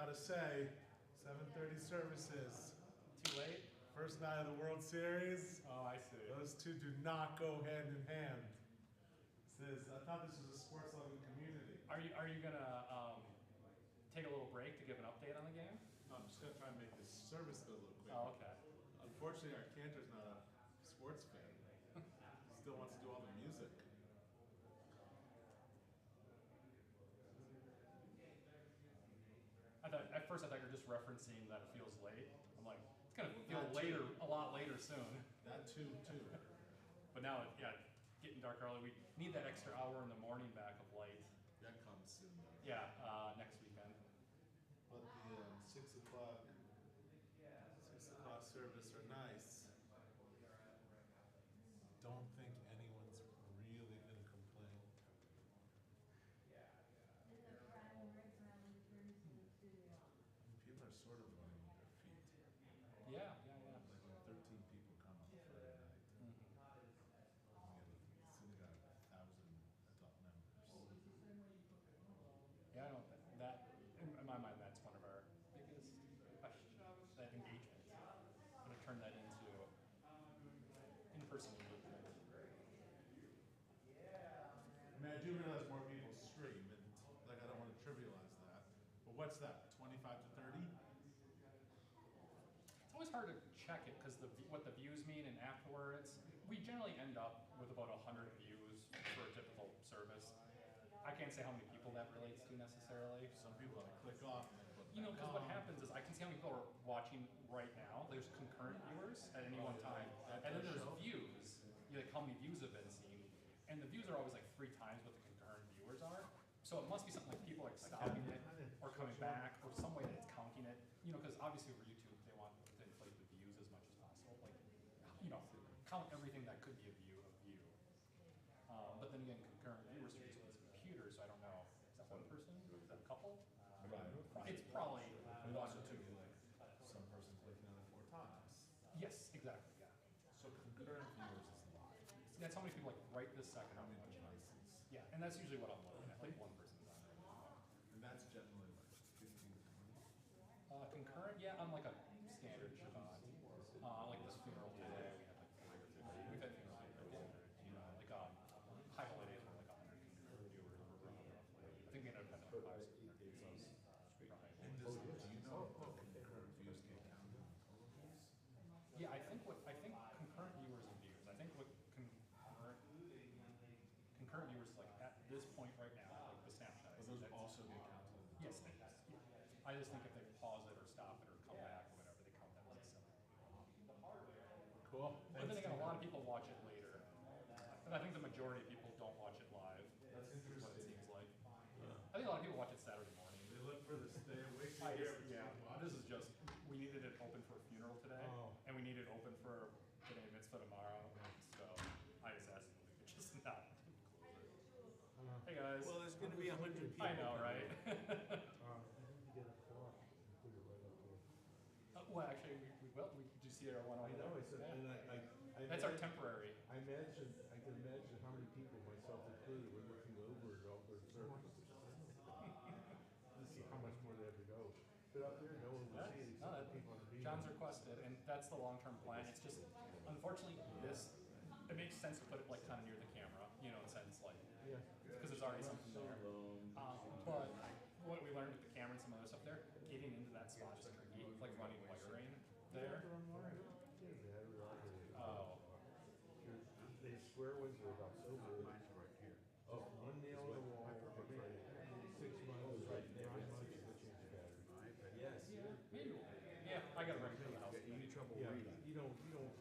gotta say, 7:30 services. Too late? First night of the World Series. Oh, I see. Those two do not go hand in hand. I thought this was a sports loving community. Are you gonna take a little break to give an update on the game? No, I'm just gonna try and make this service go a little quicker. Oh, okay. Unfortunately, our cantor's not a sports fan. He still wants to do all the music. At first I thought you were just referencing that it feels late. I'm like, it's gonna feel later, a lot later soon. That too. But now, yeah, getting dark early. We need that extra hour in the morning back of light. That comes soon though. Yeah, next weekend. But the 6 o'clock service are nice. Don't think anyone's really gonna complain. People are sort of running with their feet. Yeah. Like when 13 people come on Friday night. We have a synagogue of 1,000 adult members. Yeah, I don't think that, in my mind, that's one of our biggest questions, that engagement. I'm gonna turn that into in-person engagement. I mean, I do realize more people stream, and like I don't want to trivialize that. But what's that? 25 to 30? It's always hard to check it because what the views mean, and afterwards, we generally end up with about 100 views for a typical service. I can't say how many people that relates to necessarily. Some people click off. Because what happens is I can see how many people are watching right now. There's concurrent viewers at any one time, and then there's views. Like how many views have been seen, and the views are always like 3 times what the concurrent viewers are. So it must be something like people like stopping it or coming back or some way that it's counting it. Because obviously for YouTube they want to inflate the views as much as possible. Like, count everything that could be a view. But then again, concurrent viewers through this computer, so I don't know. Is that one person? Is that a couple? It's probably one or two. Like some person clicking on it 4 times. Yes, exactly. Yeah. So concurrent viewers is a lot. That's how many people like right this second. How many devices? Yeah, and that's usually what I'm looking at. Like one person's on it. And that's generally like 15 to 20. Concurrent, yeah, on like a standard Shabbat. Like this funeral today, we had like 40 or 50. We've had funerals like high holidays were like 100 concurrent viewers. I think we ended up having like 5 concurrent. And do you know if the concurrent views get counted? Yeah, I think concurrent viewers and views. I think what concurrent viewers like at this point right now, like the snapshot. But those also get counted. Yes, they do. Yeah. I just think if they pause it or stop it or come back or whatever, they count that as a separate. Cool. But then again, a lot of people watch it later. And I think the majority of people don't watch it live. That's interesting. What it seems like. I think a lot of people watch it Saturday morning. They look for the stay awake. Yeah, this is just, we needed it open for a funeral today, and we need it open for today mitzvah tomorrow, so I just asked them if we could just not close it. Hey guys. Well, there's going to be 100 people. I know, right? Well, actually, we will. Did you see our one over I know. there? I said, Yeah. and That's our temporary. I can imagine how many people, myself included, were looking over at all their services to see how much more they have to go. But up there, no one will see it except the people on the beach. John's requested, and that's the long-term plan. It's just, unfortunately, it makes sense to put it like kind of near the camera, in a sense, like, because there's already something there. But what we learned with the camera and some other stuff there, getting into that spot is tricky, like running wiring there. Oh. The square ones are about so big. Mine's right here. Oh, one nail in the wall, 6 months, 9 months to change the battery. Yes. Yeah, I gotta bring it to the house. Any trouble Yeah, reading, you don't,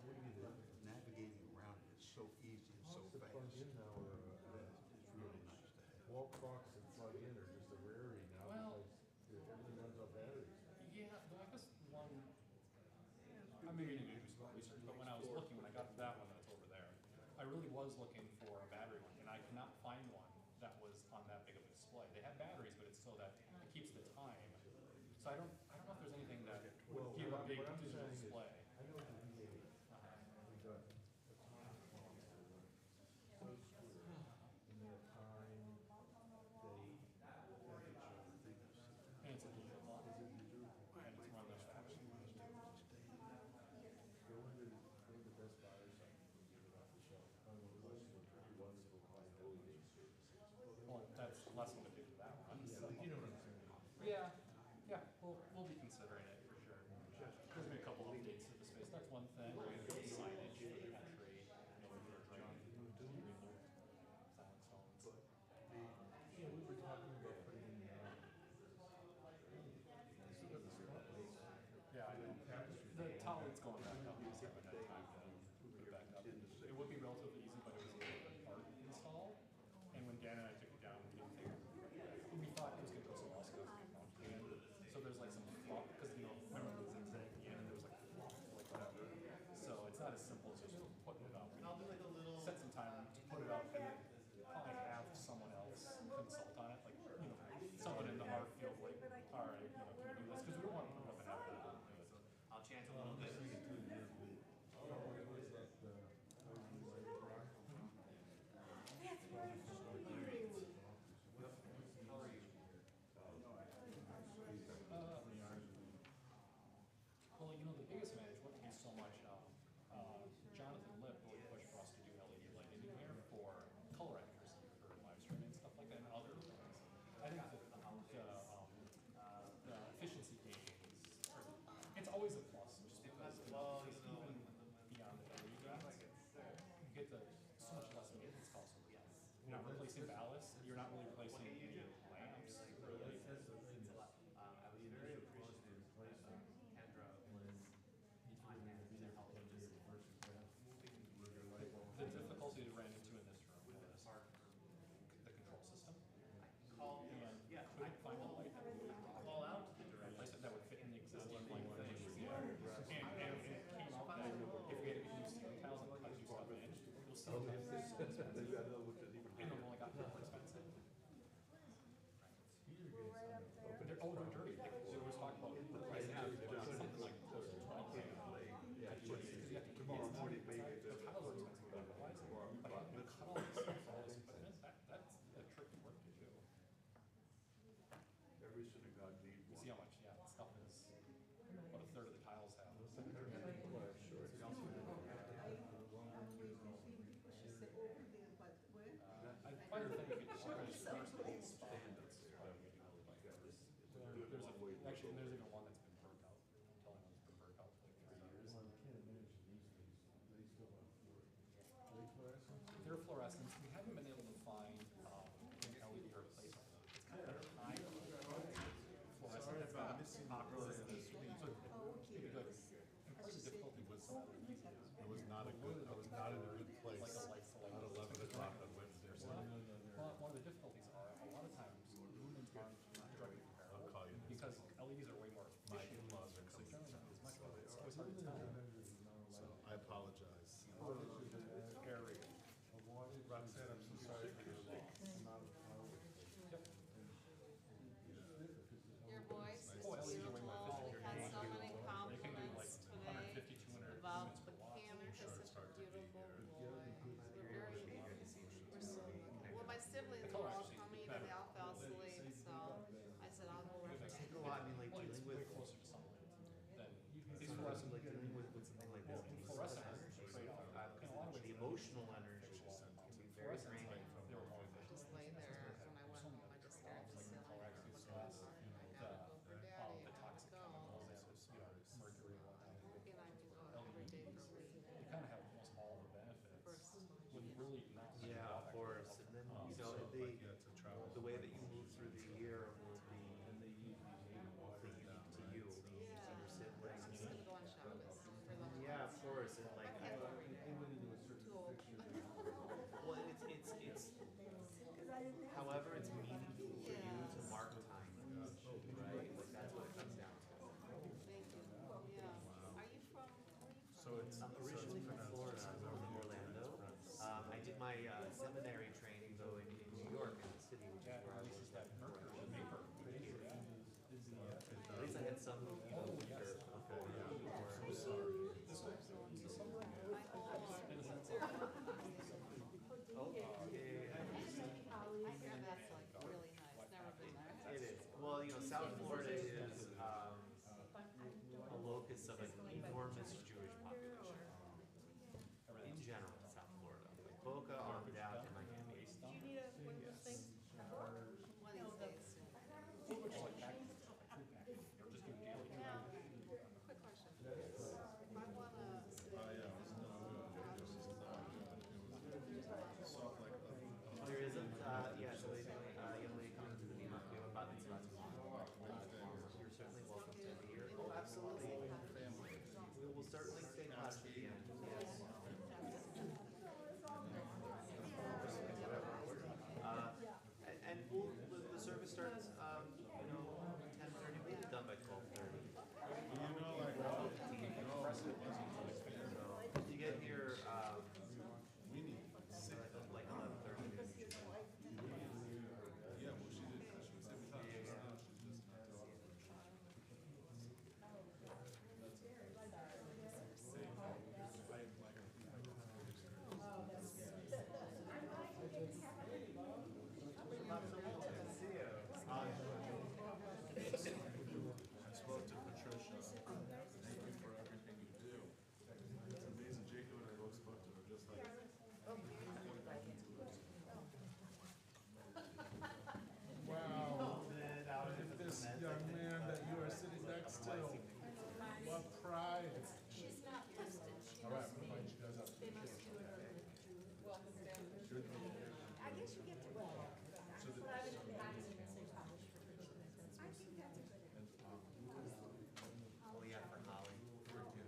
what do you do? navigating around it, it's so easy and so The plug fast. in now, or It's really nice to have. wall clocks and plug in are just a rarity now Well- because everything runs off batteries. Yeah, though I guess one, I maybe need to do some research, but when I was looking, when I got to that one that's over there, I really was looking for a battery one, and I could not find one that was on that big of a display. They have batteries, but it's so that it keeps the time. So I don't know if there's anything that would give a big what I'm digital saying is, display. I know the VA, we got so square in their time, date, temperature, And it's a digital clock. is it less of a do for that one. So. You know what I'm saying? Yeah, yeah, we'll be considering it for sure. There's been a couple updates to the space. That's one thing. We're gonna do signage for the entry. Silent stones. Yeah, we were talking about putting in, Yeah, I know. The towel's going back up. We just haven't had time to put it back up. It would be relatively easy, but it was a little bit hard to install. And when Dan and I took it down, we didn't think we thought it was gonna go so well, so so there's like some flop because remember the zigzag at the end, and there was like flop, like whatever. So it's not as simple as just putting it up. I'll do like a little. Set some time to put it up, and then probably have someone else consult on it, like someone in the art field, like, all right, can we do this? Because we don't want to put it up and have that. I'll chance a little bit. Well, the biggest advantage wouldn't be so much, Jonathan Lip really pushed for us to do LED lighting in here for color accuracy for live streaming and stuff like that and other things. I think the efficiency gains, it's always a plus just because even beyond the LED gains, you get so much less maintenance costs. You're not replacing ballast, you're not really replacing any lamps, really. I was very appreciative of Kendra when on Madison helping us moving The difficulty we ran into in this room was the control system. call And yeah, I couldn't find a light that would call out to the director. replace it that would fit in the existing light that was there. And it came out that if we had to use ceiling tiles and cut new stuff in, you'll see Oh, that. And even they've only got more expensive. They're dirty. There was talk about replacing something like close to 20K. Because you have to keep the tiles are expensive, but otherwise, but having to cut all this stuff, all this equipment, that's a tricky work to do. Every synagogue needs You one. see how much, stuff is, what a third of the tiles have. I find the thing you could furnish first the whole spot. Actually, there's even one that's been burnt out. I'm telling you, it's been burnt out for like 3 years. Well, I can't imagine these days, they still have are they fluorescent? They're fluorescents. We haven't been able to find an LED replacement. It's kind of a high fluorescent that's not popular in the suite. So it'd be good. And part of the difficulty with some of these is It was not a good, I was not in a good place. like a light to light. At 11 o'clock on Wednesday. Well, one of the difficulties are a lot of times lumens aren't directly comparable. I'll call you. Because LEDs are way more My efficient. in-laws are So coming. generally not as much, but it's always hard to tell. So I apologize. Area. Roxanne, I'm so sorry for your loss. Yep. Your voice is Oh, LEDs are way more beautiful. efficient. We've had so many You can do like compliments 150, today 200 about lumens the per watt. cannon. Sure, It's it's such hard a to be beautiful here. boy. We're so, well, my siblings The were color all actually coming better. and they all fell asleep, so I said, I'll go over. Take a lot, I mean, like Well, it's dealing way with, closer to sunlight than these sometimes fluorescent. like dealing with something like this. And needs fluorescent some has energy. trade off. In a lot of ways, The emotional energy can be very fluorescents, draining. like, they were more efficient. Just lay there, when I went home, I just stared at the ceiling. Color I accuracy gotta is go less. for daddy, The I gotta toxic go. chemicals and mercury and whatnot. And I can go every day for a week. You kind of have almost all the benefits with really not. much Yeah, of drawback. course, and then, So, they, like, yeah, to travel. the way that you move through the year will be unique to you, and Yeah. your siblings. I'm just gonna go on Shabbos for the whole Yeah, of month. course, and like, I can't go right now. Too old. well, it's, however, it's meaningful for you to mark time, right? Like, that's what it comes down to. Thank you. Yeah. Are you from, where are you from? So it's. I'm originally from Florida, I'm from Orlando. I did my seminary training though in New York, in the city, which is Yeah, where I this was is that mercury, the vapor. At least I had some, Yes. before. So sorry. Okay. I hear that's like really nice. Never been there. It is. Well, South Florida is a locus of an enormous Jewish population. In general, South Florida. Boca on down to Miami. Do you need a, one of those things? certainly stay class to the end, yes. And we'll, the service starts, 10:30, we'll be done by 12:30. You get here, like 11:30. Yeah, well, she did. She said we thought she was now. She's just not doing it. I spoke to Patricia. Thank you for everything you do. It's amazing. Jacob and I both spoke to her just like. Wow. This young man that you are sitting next to. What pride. She's not listed. She All right, must I'm be. gonna invite you guys up. They must do it. I guess you get to. But I was in Madison and say college for Christian. I think that's a good idea. Oh, yeah, for Holly. For Holly.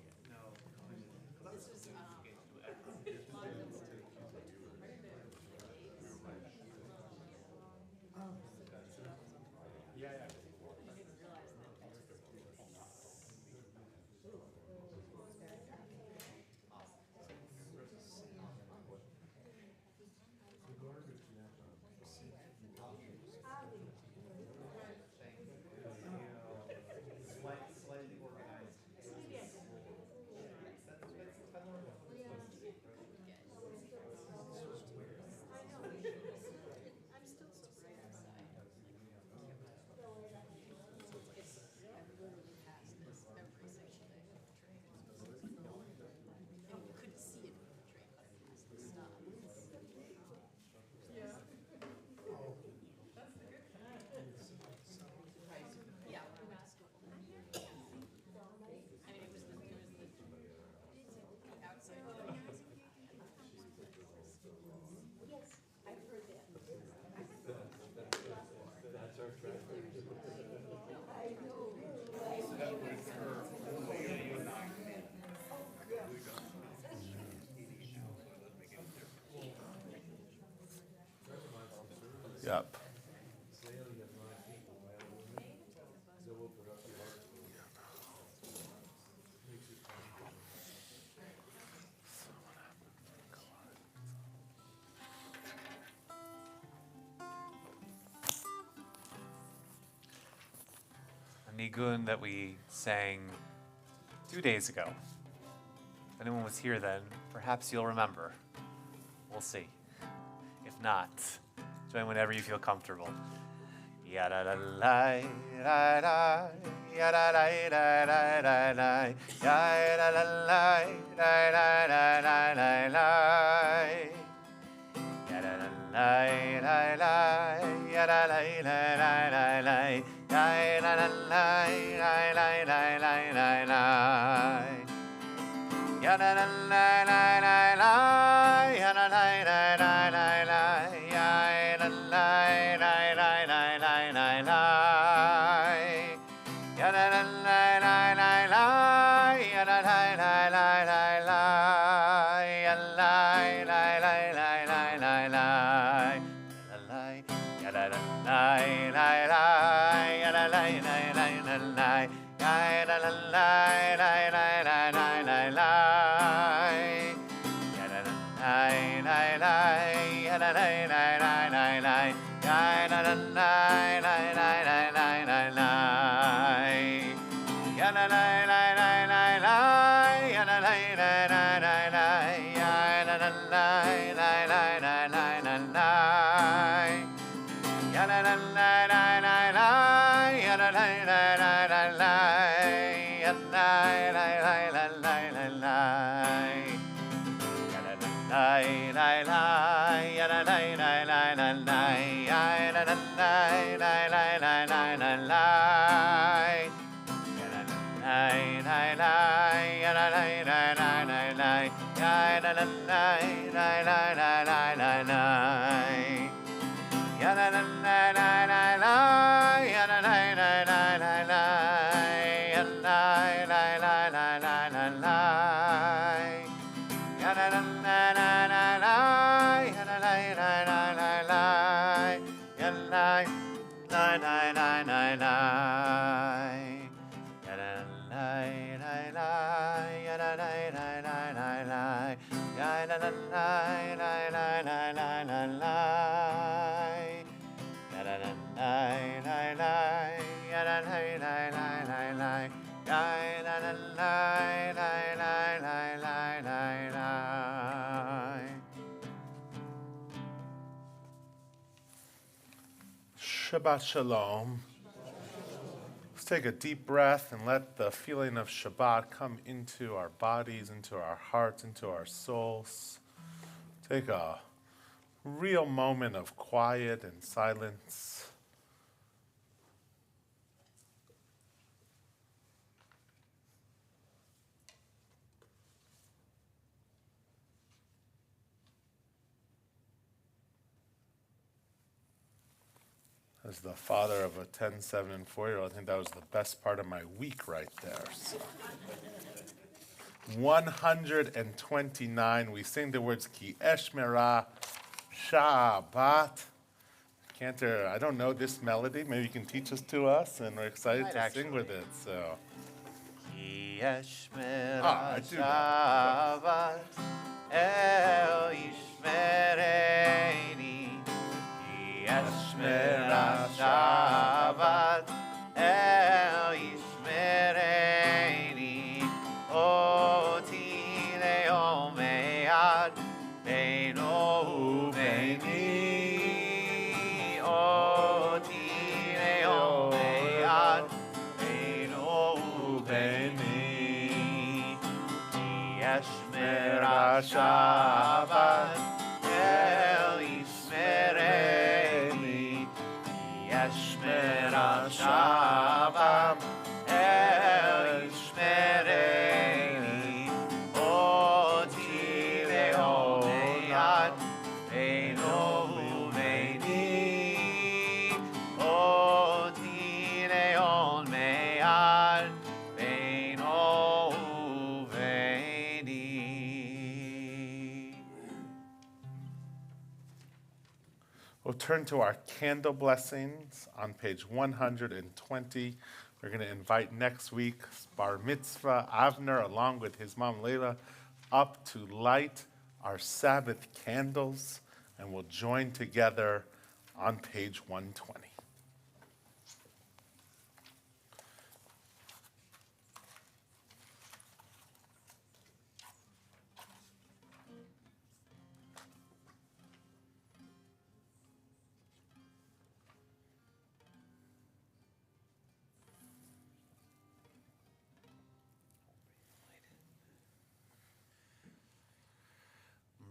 No. This was, Yeah, yeah. Slightly organized. I'm still so right inside. I've literally passed this every single day on the train. And you couldn't see it on the train, but I passed the stop. Yeah. Right, yeah, when I was school. I mean, it was the outside. Yes, I've heard that. That's our track. Yep. Nigun that we sang 2 days ago. If anyone was here then, perhaps you'll remember. We'll see. If not, join whenever you feel comfortable. Yada la la la la yada la la la la la yada la la la la la la la la yada la la la la yada la la la la la yada la la la la la la la yada la la la la la yada la la la la la yada la la la la la la la yada la la la la la yada la la la la la yada la la la la la la la yada la la la la yada la la la la la yada la la la la la la yada la la la la la la la yada la la la la la la yada la la la la la la yada la la la la la yada la la la la la yada la la la la la la la la yada la la la la la yada la la la la la yada la la la la la la yada la la la yada la la la la la yada la la la la la la la Shabbat Shalom. Let's take a deep breath and let the feeling of Shabbat come into our bodies, into our hearts, into our souls. Take a real moment of quiet and silence. As the father of a 10, 7, and 4-year-old, I think that was the best part of my week right there. So. 129, we sing the words Ki Eshmera Shabbat. Cantor, I don't know this melody. Maybe you can teach us to us, and we're excited to sing with it. So. Ki Eshmera I do know. Shabbat El Yishmereini. Ki Eshmera Shabbat El Yishmereini. Oti le'om e'ad beino u'beini. Oti le'om e'ad beino u'beini. Ki Eshmera Shabbat El Yishmereini. Ki Eshmera Shabbat El Yishmereini. Oti le'om e'ad beino u'beini. Oti le'om e'ad beino u'beini. We'll turn to our candle blessings on page 120. We're going to invite next week Bar Mitzvah Avner along with his mom Leila up to light our Sabbath candles, and we'll join together on page 120.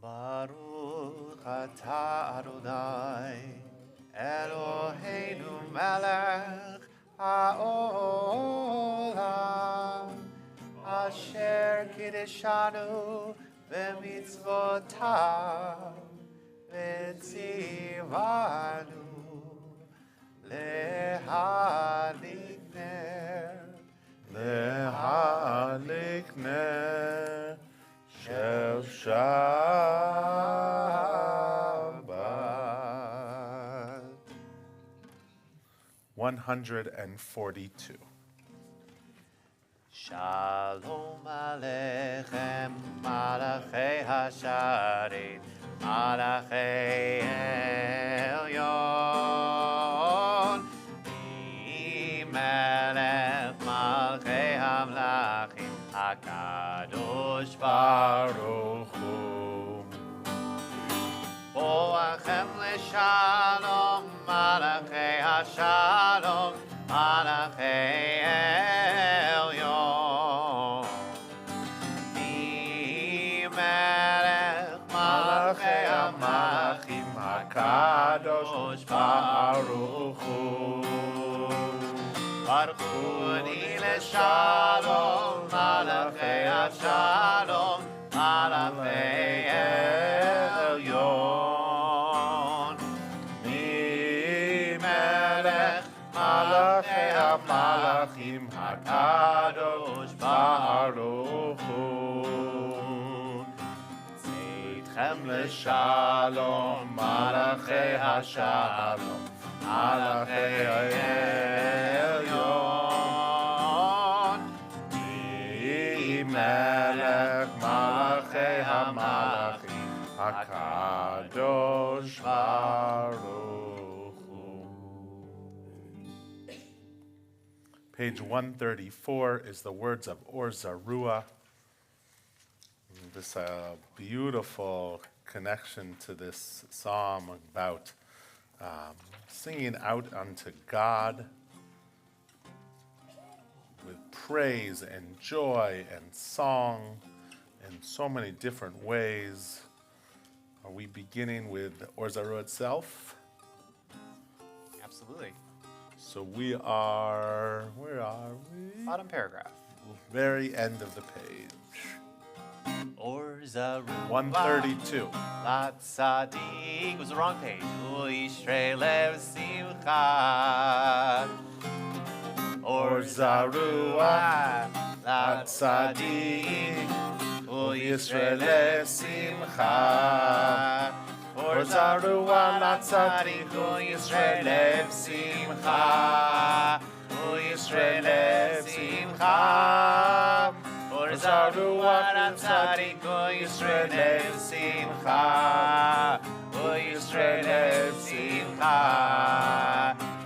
Baruch atah Adonai Eloheinu melech haolam asher kiddushanu b'mitzvotav v'tzivanu lehadlik ner Lehadlik ner shel Shabbat. 142. Shalom Aleichem, Malachei Hasharet, Malachei Elyon, Melech Malchei Hamlachim, HaKadosh Baruch Hu. Boachem leShalom, Malachei HaShalom, Malachei Elyon. Melech Malchei Hamlachim, HaKadosh Baruch Hu. Baruchuni leShalom, Malachei HaShalom, Malachei Lechem leshalom, malachei hashalom, malachei ha'elyon. Melech malachei hamalachim, HaKadosh Baruch Hu. Page 134 is the words of Or Zarua. This beautiful connection to this psalm about singing out unto God with praise and joy and song in so many different ways. Are we beginning with Or Zarua itself? Absolutely. So we are, where are we? Bottom paragraph. Very end of the page. Or Zarua. 132. Lat Tzadik was the wrong page. Tishrei lev simcha. Or Zarua, Lat Tzadik, Yisrael simcha. Or Zarua, Lat Tzadik, Yisrael simcha. Yisrael simcha. Or Zarua, Lat Tzadik, Yisrael simcha. Yisrael simcha.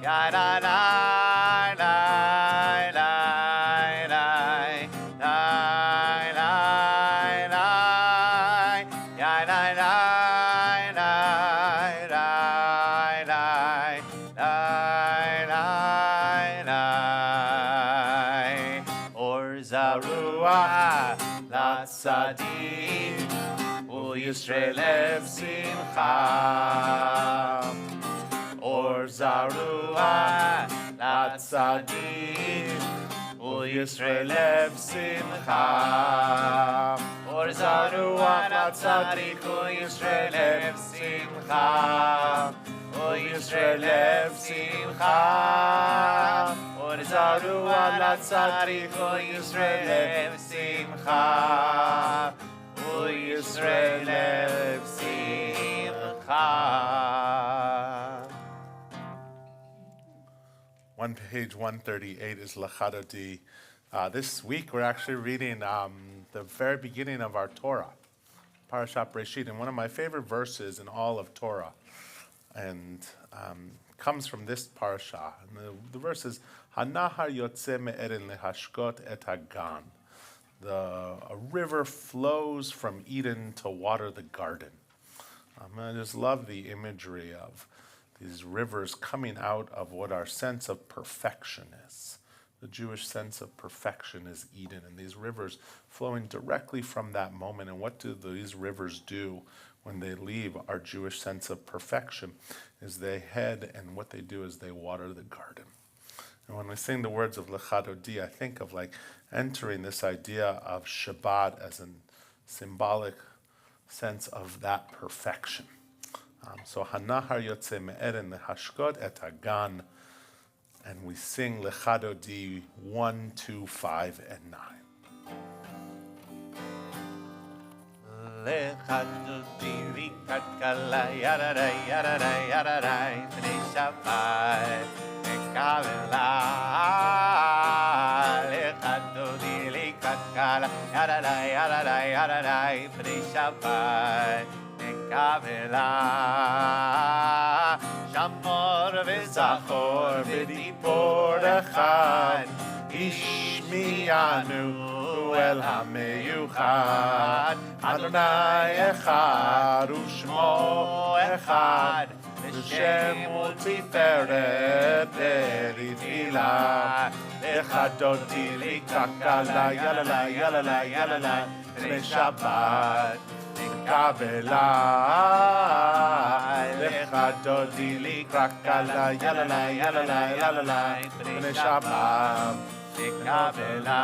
Ya na na na na na na na na ya na na na na na na na. Or Zarua, Lat Tzadik, Yisrael simcha. Or Zarua, Lat Tzadik, Yisrael simcha. Or Zarua, Lat Tzadik, Yisrael simcha. Yisrael simcha. Or Zarua, Lat Tzadik, Yisrael simcha. Yisrael simcha. Page 138 is Lachadodi. This week we're actually reading the very beginning of our Torah, Parashat Breshit, and one of my favorite verses in all of Torah, and comes from this parasha. And the verse is Hanahar Yotze me'eren lehashkot et hagan. A river flows from Eden to water the garden. I just love the imagery of these rivers coming out of what our sense of perfection is. The Jewish sense of perfection is Eden, and these rivers flowing directly from that moment. And what do these rivers do when they leave our Jewish sense of perfection? Is they head, and what they do is they water the garden. And when we sing the words of Lechadodi, I think of like entering this idea of Shabbat as a symbolic sense of that perfection. So Hanahar Yotze me'eren lehashkot et hagan, and we sing Lechadodi 1, 2, 5, and 9. Lechadodi rikat kala yadarai yadarai yadarai b'nei Shabbat ekavela. Lechadodi rikat kala yadarai yadarai yadarai b'nei Shabbat ekavela. Shamor v'zachor v'dibor echad ishmiyanu el hameyuchad. Adonai echad u'shmo echad v'shem u'tiferet v'ritila. Lechadodi likakala yalala yalala yalala b'nei Shabbat ekavela. Lechadodi likakala yalala yalala yalala b'nei Shabbat ekavela.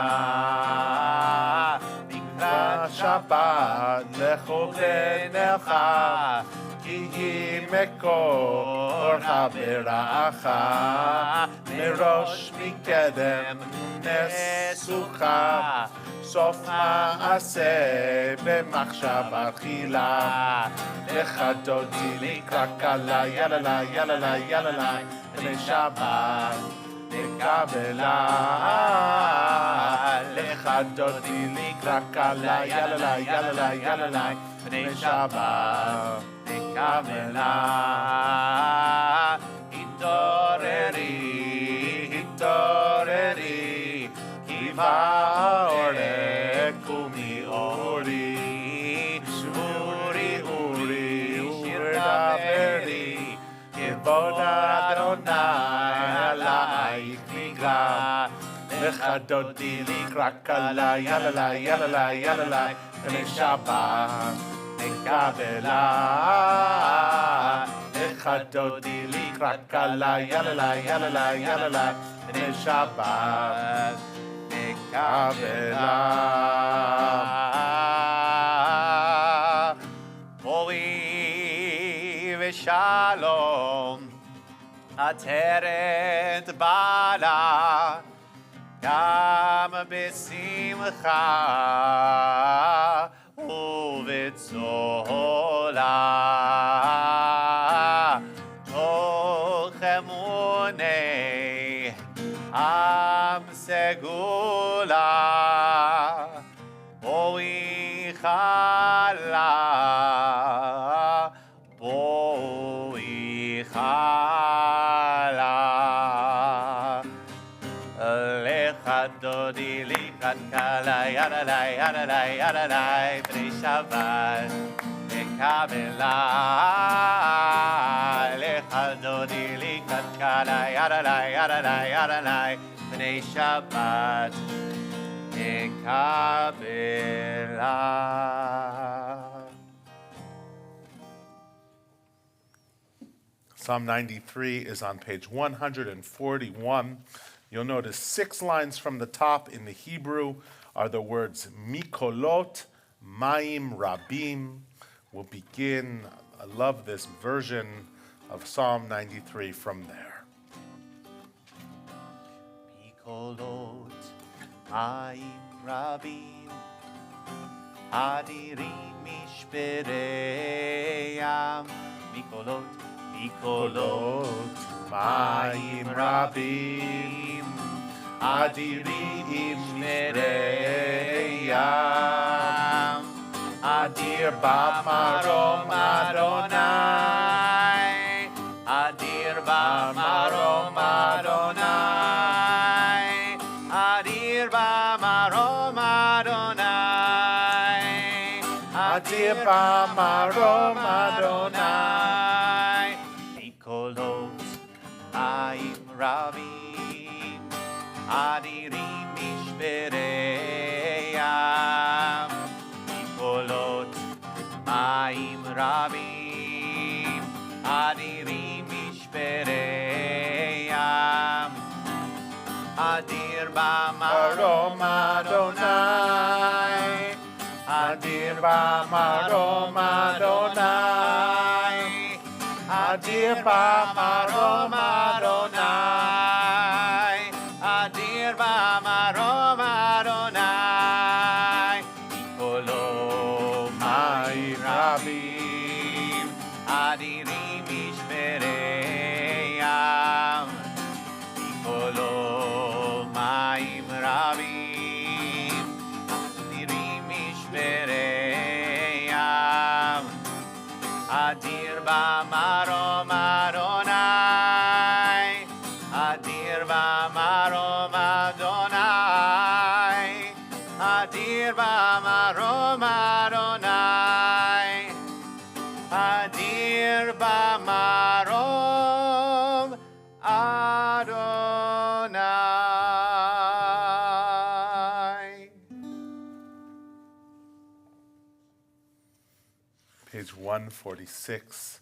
Shabbat lecholenecha, ki hi mekor haberacha, merosh mikedem nesucha, sof maaseh b'machshava tchila, lecha dodi likra kala, yalala, yalala, yalala, b'nei Shabbat. Kabela lecha dodi likra kala yalala yalala yalala b'nei Shabbat kabela hitoreri hitoreri kiva ore kumi ori uri uri uridaveri kivoda Adonai alaik nigra lecha dodi likra kala yalala yalala yalala b'nei Shabbat kabela lecha dodi likra kala yalala yalala yalala b'nei Shabbat kabela Holy v'shalom Ateret bala Gam b'simcha U'v'tzola Toch emunei Am segula Boi chala Boi chala Lecha dodi likat kala yadala yadala yadala b'nei Shabbat kabela lecha dodi likat kala yadala yadala yadala b'nei Shabbat kabela. Psalm 93 is on page 141. You'll notice 6 lines from the top in the Hebrew are the words Mikolot, Mayim, Rabim. We'll begin, I love this version of Psalm 93 from there. Mikolot, Mayim, Rabim, Adirim, Mishpereyam, Mikolot, Mikolot, Mayim, Rabim, Adirim, Mishpereyam, Adir b'marom Adonai, Adir b'marom Adonai, Adir b'marom Adonai, Adir b'marom Adonai, Mikolot, Mayim, Rabim, Adirim, Mishpereyam, Mikolot, Mayim, Rabim, Adirim, Mishpereyam, Adir b'marom Adonai, Adir b'marom Adonai, Adir b'marom Adonai, Adir b'marom Adonai, Mikolot, Mayim, Rabim, Adirim, Mishpereyam, Mikolot, Mayim, Rabim, Adirim, Mishpereyam, Adir b'marom Adonai, Adir b'marom Adonai, Adir b'marom Adonai, Adir b'marom Adonai. Page 146.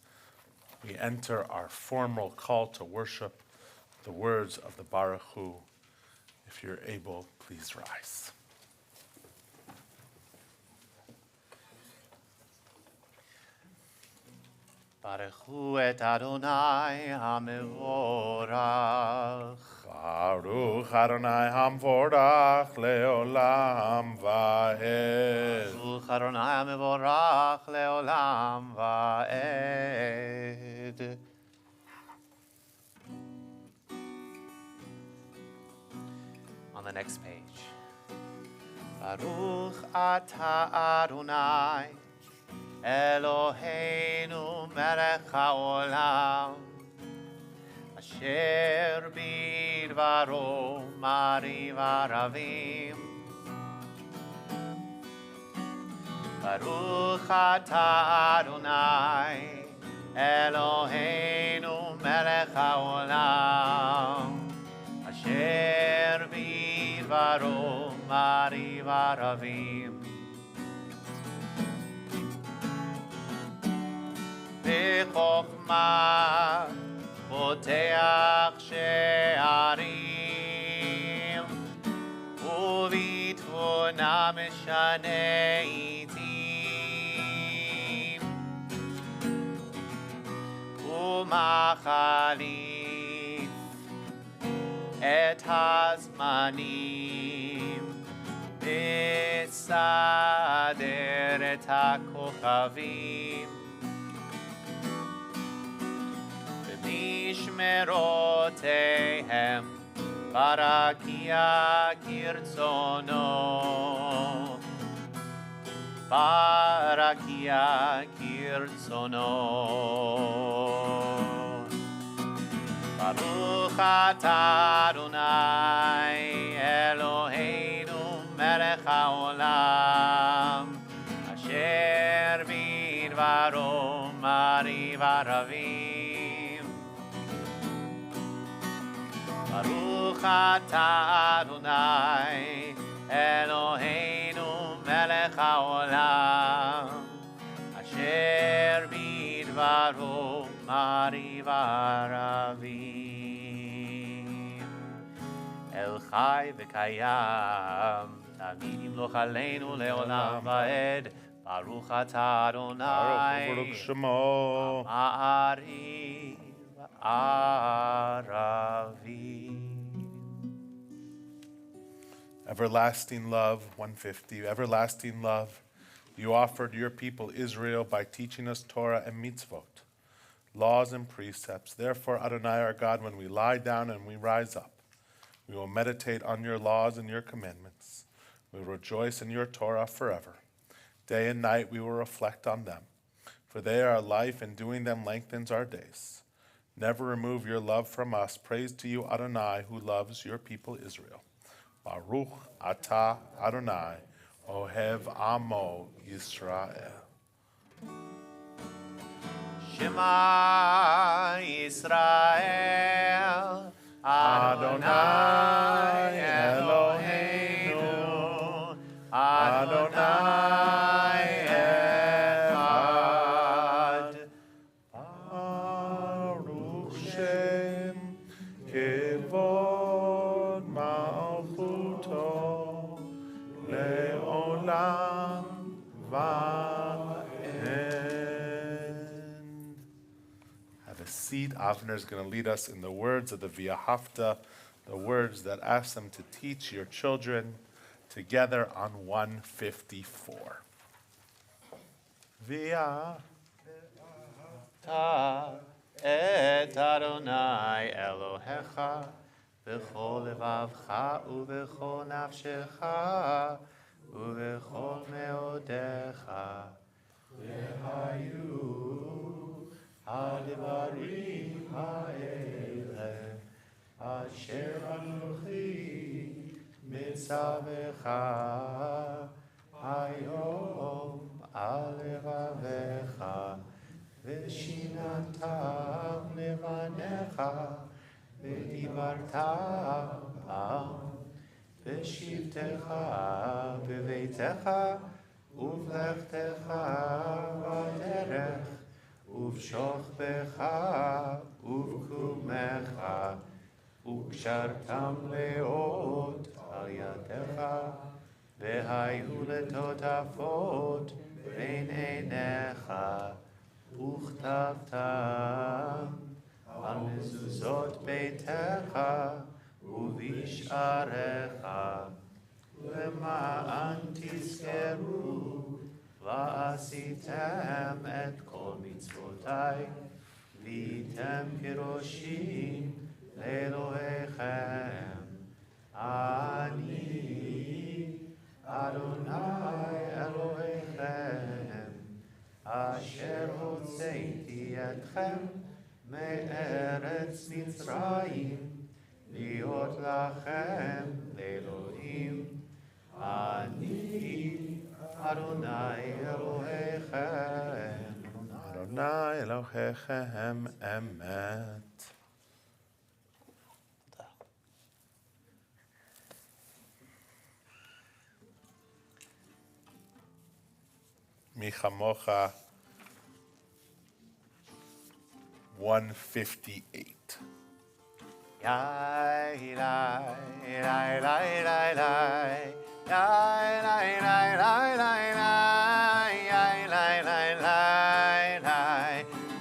We enter our formal call to worship, the words of the Baruch Hu. If you're able, please rise. ברכו את אדוני המבורך. Baruch Adonai Hamvorach Leolam Vaed. ברוך אדוני המבורך לעולם ועד. On the next page. Baruch atah Adonai Eloheinu melech haolam asher bidvaro mariv aravim. Baruch atah Adonai Eloheinu melech haolam asher bidvaro mariv aravim. בחוכמה פותח שערים ובתבונה משנה עתים ומחליף את הזמנים מסדר את הכוכבים משמרותיהם ברקיע כרצונו ברקיע כרצונו. ברוך אתה אדוני אלוהינו מלך העולם אשר בדברו mariv aravim. Baruch atah Adonai Eloheinu melech haolam asher bidvaro mariv aravim. El chai v'kayam tamid yimloch aleinu leolam va'ed. Baruch atah Adonai Baruch Shemo. Ma'ariv aravim. Everlasting love, 150. Everlasting love, you offered your people Israel by teaching us Torah and mitzvot, laws and precepts. Therefore, Adonai our God, when we lie down and we rise up, we will meditate on your laws and your commandments. We will rejoice in your Torah forever. Day and night we will reflect on them, for they are our life, and doing them lengthens our days. Never remove your love from us. Praise to you, Adonai, who loves your people Israel. Baruch atah Adonai, Ohev Amo Yisrael. Shema Yisrael, Adonai Eloheinu, Adonai Echad. Baruch Shem Kevod Malchuto Leolam Va'ed. Have a seat. Avner is going to lead us in the words of the V'ahavta, the words that ask them to teach your children, together on 154. Ta et Adonai Elohecha b'chol levavcha u'b'chol nafshecha u'b'chol meodecha v'hayu ha'devarim ha'ele asher anuchi mitzavecha hayom al levavecha ושיננתם לבניך ודיברת בם בשבתך בביתך ובלכתך בדרך ובשוכבך ובקומך וקשרתם לאות על ידך והיו לטוטפות בין עיניך וכתבתם על מזוזות ביתך ובשעריך, למען תזכרו ועשיתם את כל מצוותיי, והייתם כראשים לאלוהיכם. אני אדוני אלוהיכם, אשר הוצאתי אתכם מארץ מצרים, להיות לכם לאלוהים. אני אדוני אלוהיכם. אדוני אלוהיכם אמת. מי כמוך 158. Yai, lai, lai, lai, lai, lai. Yai, lai, lai, lai, lai, lai. Yai, lai, lai, lai, lai.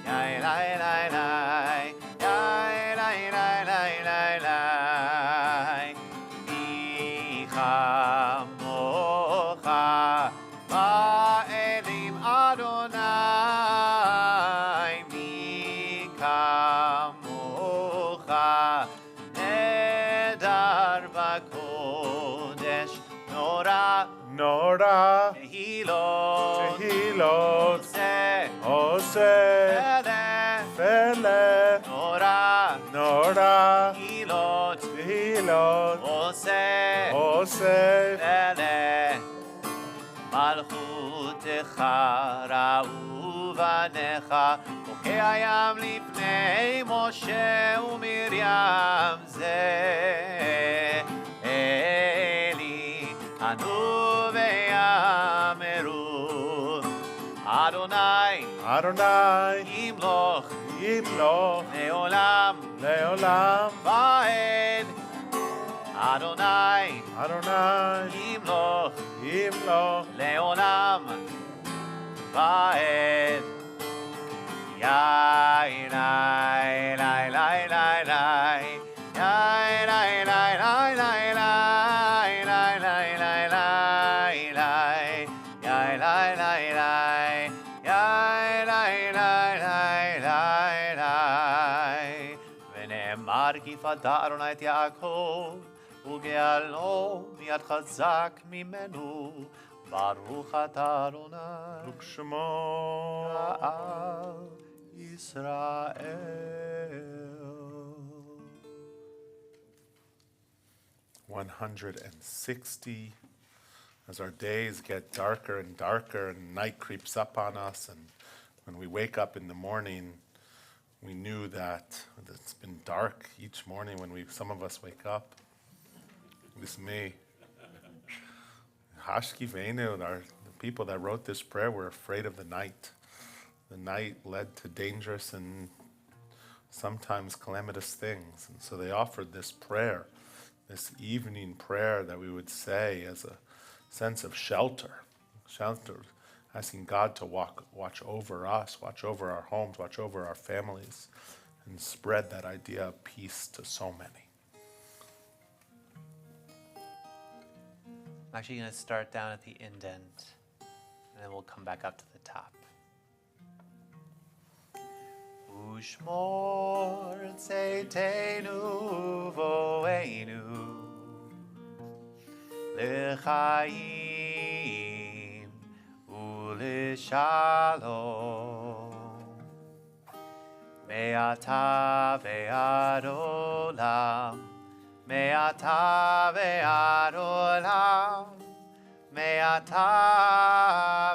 Yai, lai, lai, lai. Yai, lai, lai, lai, lai, lai. Mi chamocha ba'elim Adonai. Mi chamocha neder b'kodesh nora נורא, tehilot תהילות, se עושה, ele פלא, nora נורא, tehilot תהילות, ose עושה, ele מלכותך ראו בניך חוקי הים לפני משה ומרים זה אלי ענו ויאמרו אדוני אדוני, ימלוך ימלוך, לעולם לעולם, ועד אדוני אדוני, ימלוך ימלוך, לעולם ועד. יאי לי לי לי לי לי יאי לי לי לי לי לי לי לי לי לי יאי לי לי לי יאי לי לי לי לי ונאמר כי פדה אדוני את יעקב וגאלו מיד חזק ממנו ברוך אתה אדוני ושמו, Israel. 160. As our days get darker and darker and night creeps up on us, and when we wake up in the morning, we knew that it's been dark each morning when some of us wake up. This me. Hashkivenu, the people that wrote this prayer were afraid of the night. The night led to dangerous and sometimes calamitous things. And so they offered this prayer, this evening prayer that we would say as a sense of shelter, asking God to watch over us, watch over our homes, watch over our families, and spread that idea of peace to so many. I'm actually going to start down at the indent, and then we'll come back up to the top. Ushmor tzeitenu voenu lechaim uleshalom me'ata ve'ad olam me'ata ve'ad olam me'ata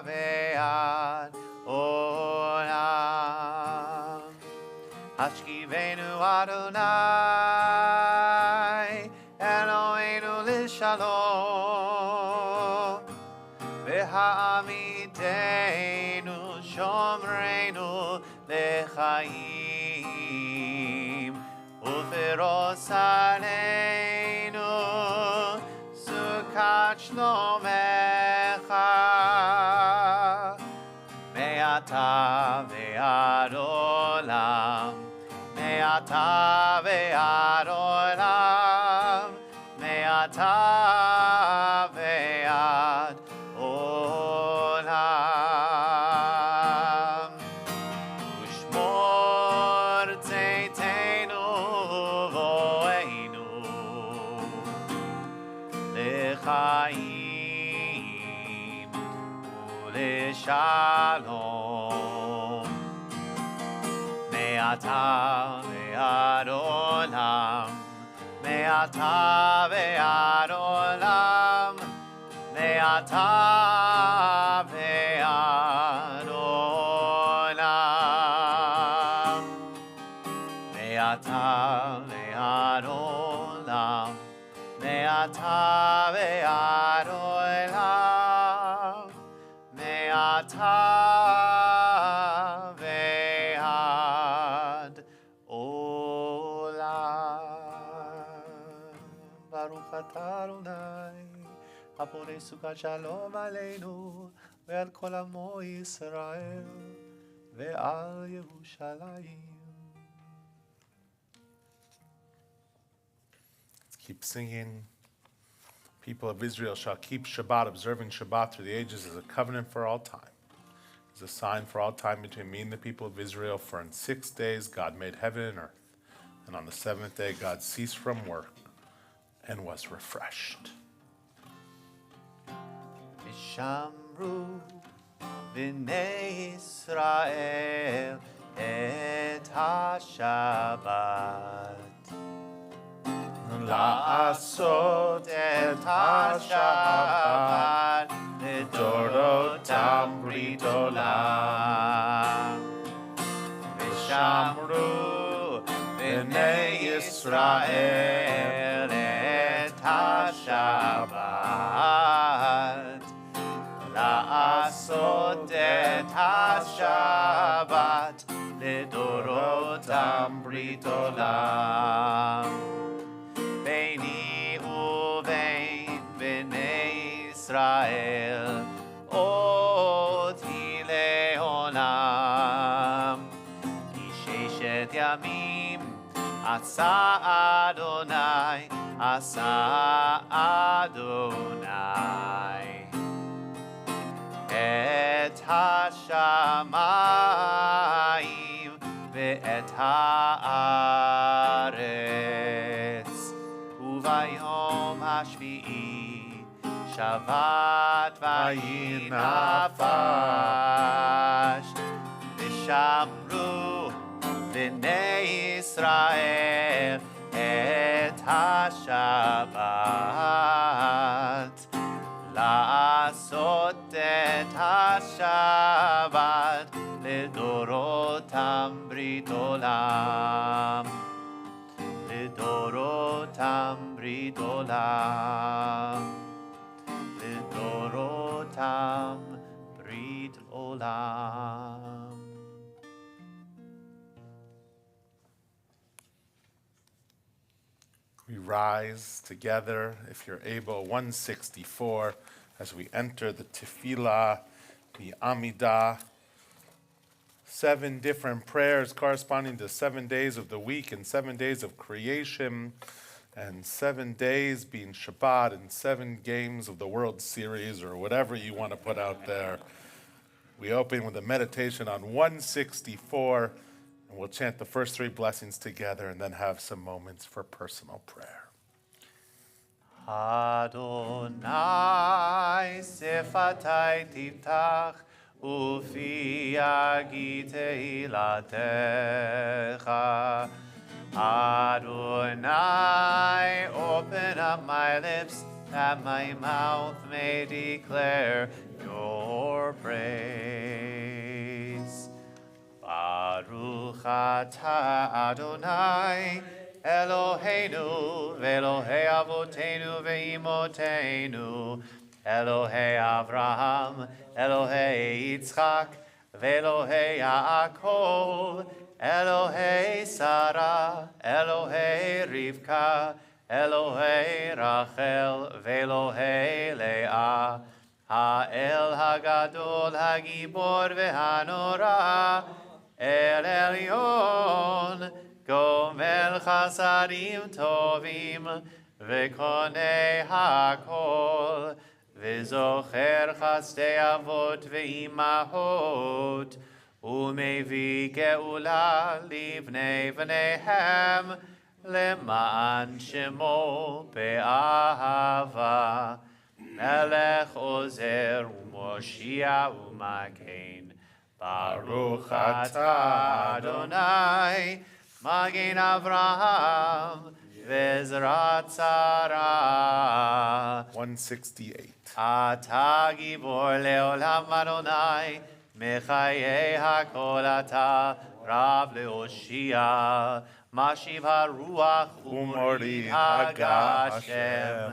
ve'ad olam Hashkivenu Adonai Eloheinu l'shalom V'ha'amidenu shomreinu l'chaim U'firos aleinu sukat shlomecha Me'ata ועד עולם, מעתה ועד עולם, מעתה ועד עולם. ושמור צאתנו ובואנו לחיים ולשלום, מעתה ועד עולם, מעתה ועד עולם, מעתה ועד עולם, מעתה ועד עולם, מעתה ועד עולם, מעתה ועד עולם. ברוך אתה אדוני, הבונה סוכת שלום עלינו ועל כל עמו ישראל ועל ירושלים. Keep singing. People of Israel shall keep Shabbat, observing Shabbat through the ages as a covenant for all time. As a sign for all time between me and the people of Israel. For in 6 days God made heaven and earth. And on the seventh day God ceased from work and was refreshed. ושמרו בני ישראל את השבת. לעשות את השבת לדורותם ברית עולם. ושמרו בני ישראל את השבת. לעשות את השבת לדורותם ברית עולם. ביני ובין בני ישראל אותי לעולם. כי 6 ימים עשה אדוני, עשה אדוני את השמיים ואת הארץ. וביום השביעי שבת וינפש. ושמרו בני ישראל את השבת. לעשות את השבת לדורותם ברית עולם. לדורותם ברית עולם. לדורותם ברית עולם. We rise together, if you're able, 164, as we enter the Tefillah, the Amidah. 7 different prayers corresponding to 7 days of the week and 7 days of creation, and 7 days being Shabbat, and 7 games of the World Series, or whatever you want to put out there. We open with a meditation on 164, and we'll chant the first 3 blessings together and then have some moments for personal prayer. Adonai sefatai tiftach ufi yagi tehilatecha. Adonai, open up my lips that my mouth may declare your praise. Baruch atah Adonai Eloheinu ve'Elohei avotenu ve'imotenu, Elohei Avraham, Elohei Yitzchak, ve'Elohei Yaakov, Elohei Sarah, Elohei Rivka, Elohei Rachel, ve'Elohei Leah, האל הגדול, הגיבור והנורא, אל עליון, גומל חסדים טובים, וקונה הכל, וזוכר חסדי אבות ואימהות, ומביא גאולה לבני בניהם, למען שמו באהבה. מלך עוזר ומושיע ומגן, ברוך אתה אדוני, מגן אברהם ועזרת שרה. 168. אתה גיבור לעולם אדוני, מחיי הכל אתה רב להושיע, משיב הרוח ומוריד הגשם,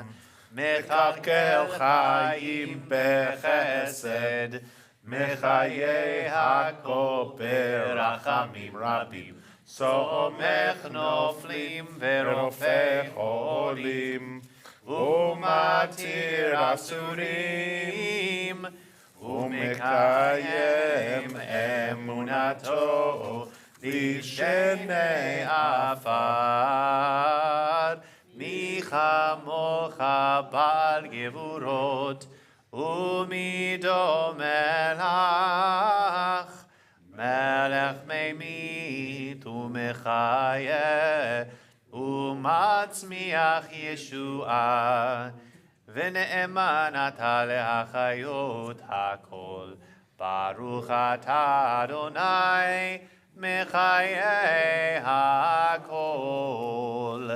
מקלקל חיים בחסד, מחיי הכל ברחמים רבים, סומך נופלים ורופא חולים, ומתיר אסורים, ומקיים אמונתו לשני עפר. מי כמוך בעל גבורות, ומי דומה לך, מלך ממית ומחיה, ומצמיח ישועה, ונאמן אתה להחיות הכל. ברוך אתה אדוני, מחיי הכל.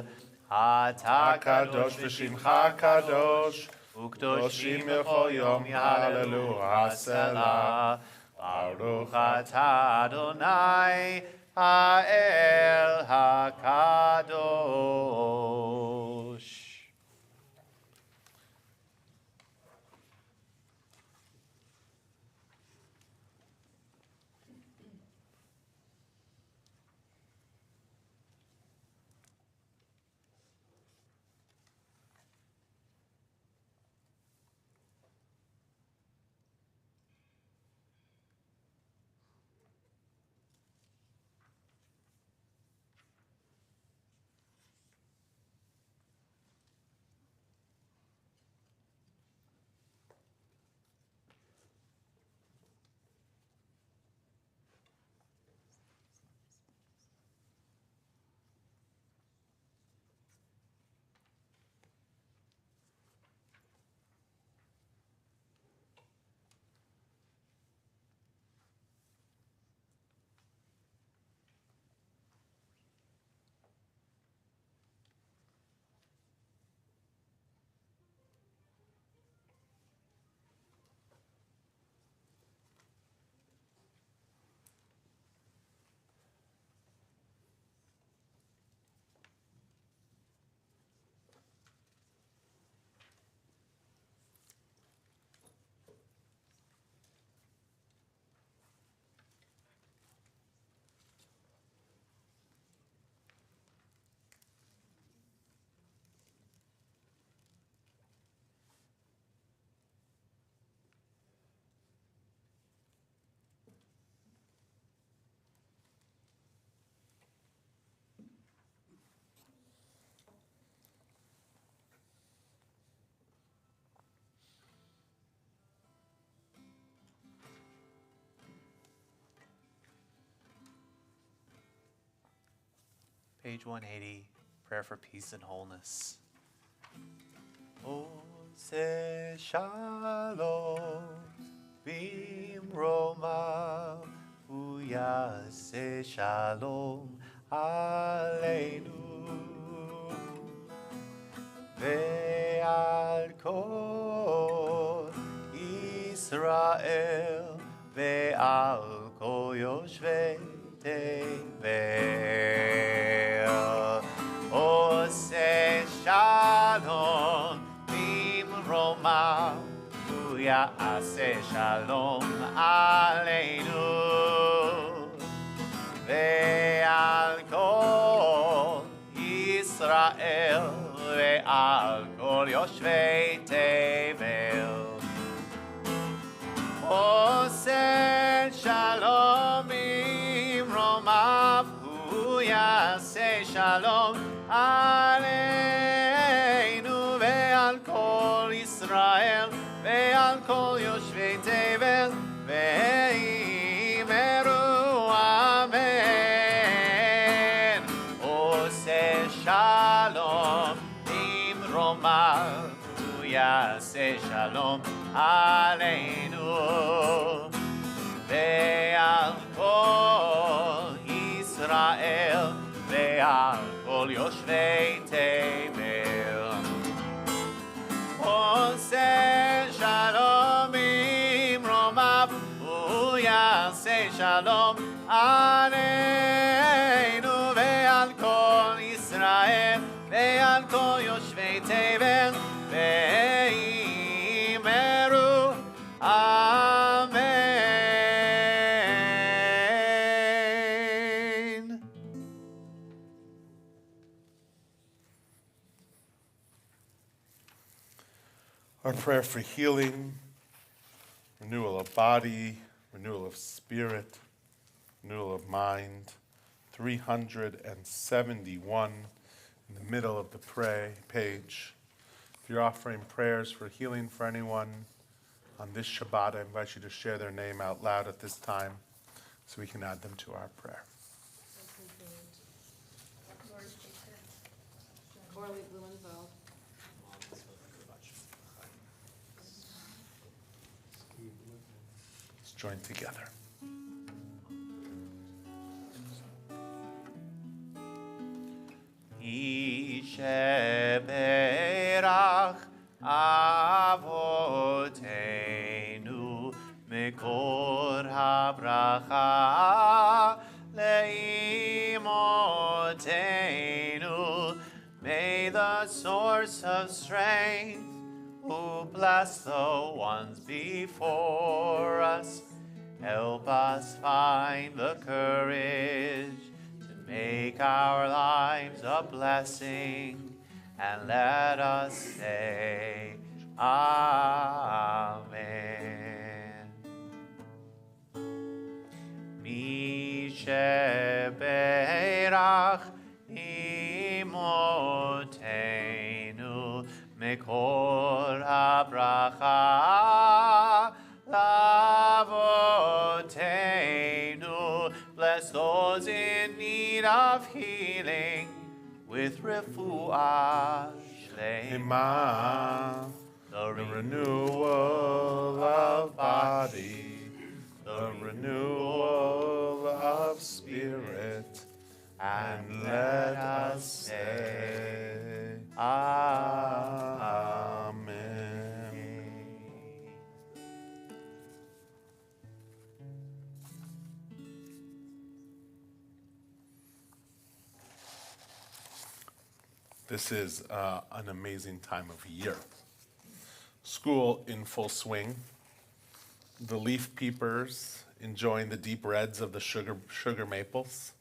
אתה הקדוש ושמך קדוש, וקדושים בכל יום יהללו הסלע. ברוך אתה אדוני, האל הקדוש. Page 180, Prayer for Peace and Wholeness. Ose shalom bimroma, uyase shalom aleinu, ve'al kol Yisrael, ve'al kol yoshvei tevel. Ose shalom bimroma, uyase shalom aleinu, ve'al kol Yisrael, ve'al kol yoshvei tevel. יעשה שלום עלינו ועל כל ישראל ועל כל יושבי תבל ואמרו אמן. עושה שלום במרומיו, הוא יעשה שלום עלינו ועל כל ישראל ועל כל יושבי תבל. עושה שלום במרומיו, הוא יעשה שלום עלינו ועל כל ישראל ועל כל יושבי תבל ואמרו אמן. Our prayer for healing, renewal of body, renewal of spirit, renewal of mind, 371 in the middle of the page. If you're offering prayers for healing for anyone on this Shabbat, I invite you to share their name out loud at this time so we can add them to our prayer. Corley Blumenfeld. Let's join together. ישברך אבותינו מקור הברכה לאמותינו. May the source of strength, who bless the ones before us, help us find the courage to make our lives a blessing, and let us say Amen. Mi sheberach imotenu mekor habracha lavotenu. Bless those in need of healing with refuah shlema, the Renewal of body, the renewal of spirit, and let us say Amen. This is an amazing time of year. School in full swing. The leaf peepers enjoying the deep reds of the sugar maples.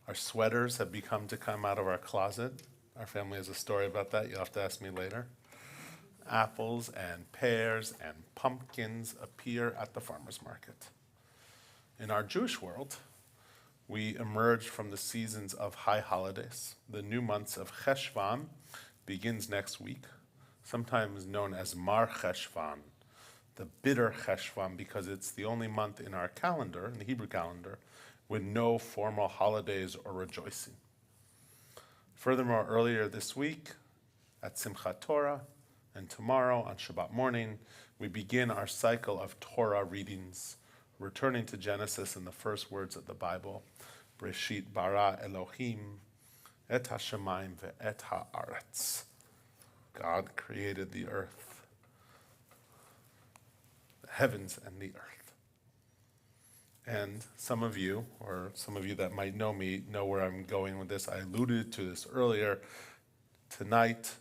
Our sweaters have begun to come out of our closet. Our family has a story about that. You'll have to ask me later. Apples and pears and pumpkins appear at the farmer's market. In our Jewish world, we emerge from the seasons of high holidays. The new months of Cheshvan begins next week, sometimes known as Mar Cheshvan, the bitter Cheshvan, because it's the only month in our calendar, in the Hebrew calendar, with no formal holidays or rejoicing. Furthermore, earlier this week at Simchat Torah and tomorrow on Shabbat morning, we begin our cycle of Torah readings, returning to Genesis and the first words of the Bible, Breshit bara Elohim et hashamayim ve'et ha'aretz. God created the earth, the heavens and the earth. And some of you that might know me, know where I'm going with this. I alluded to this earlier. Tonight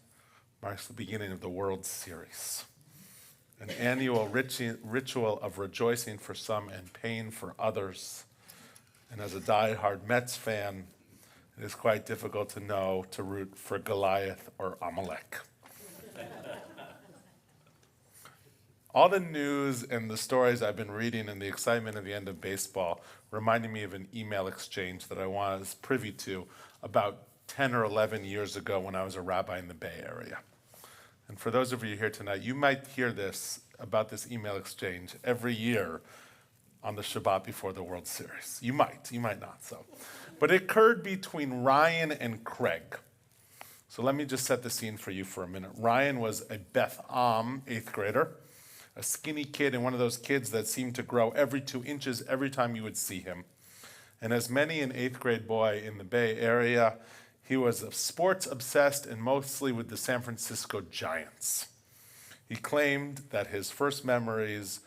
marks the beginning of the World Series, an annual ritual of rejoicing for some and pain for others. And as a diehard Mets fan, it is quite difficult to know to root for Goliath or Amalek. All the news and the stories I've been reading and the excitement at the end of baseball reminded me of an email exchange that I was privy to about 10 or 11 years ago when I was a rabbi in the Bay Area. And for those of you here tonight, you might hear about this email exchange every year on the Shabbat before the World Series. You might not. But it occurred between Ryan and Craig. So let me just set the scene for you for a minute. Ryan was a Beth 8th grader, a skinny kid and one of those kids that seemed to grow every 2 inches every time you would see him. And as many an 8th grade boy in the Bay Area, he was sports obsessed and mostly with the San Francisco Giants. He claimed that his first memories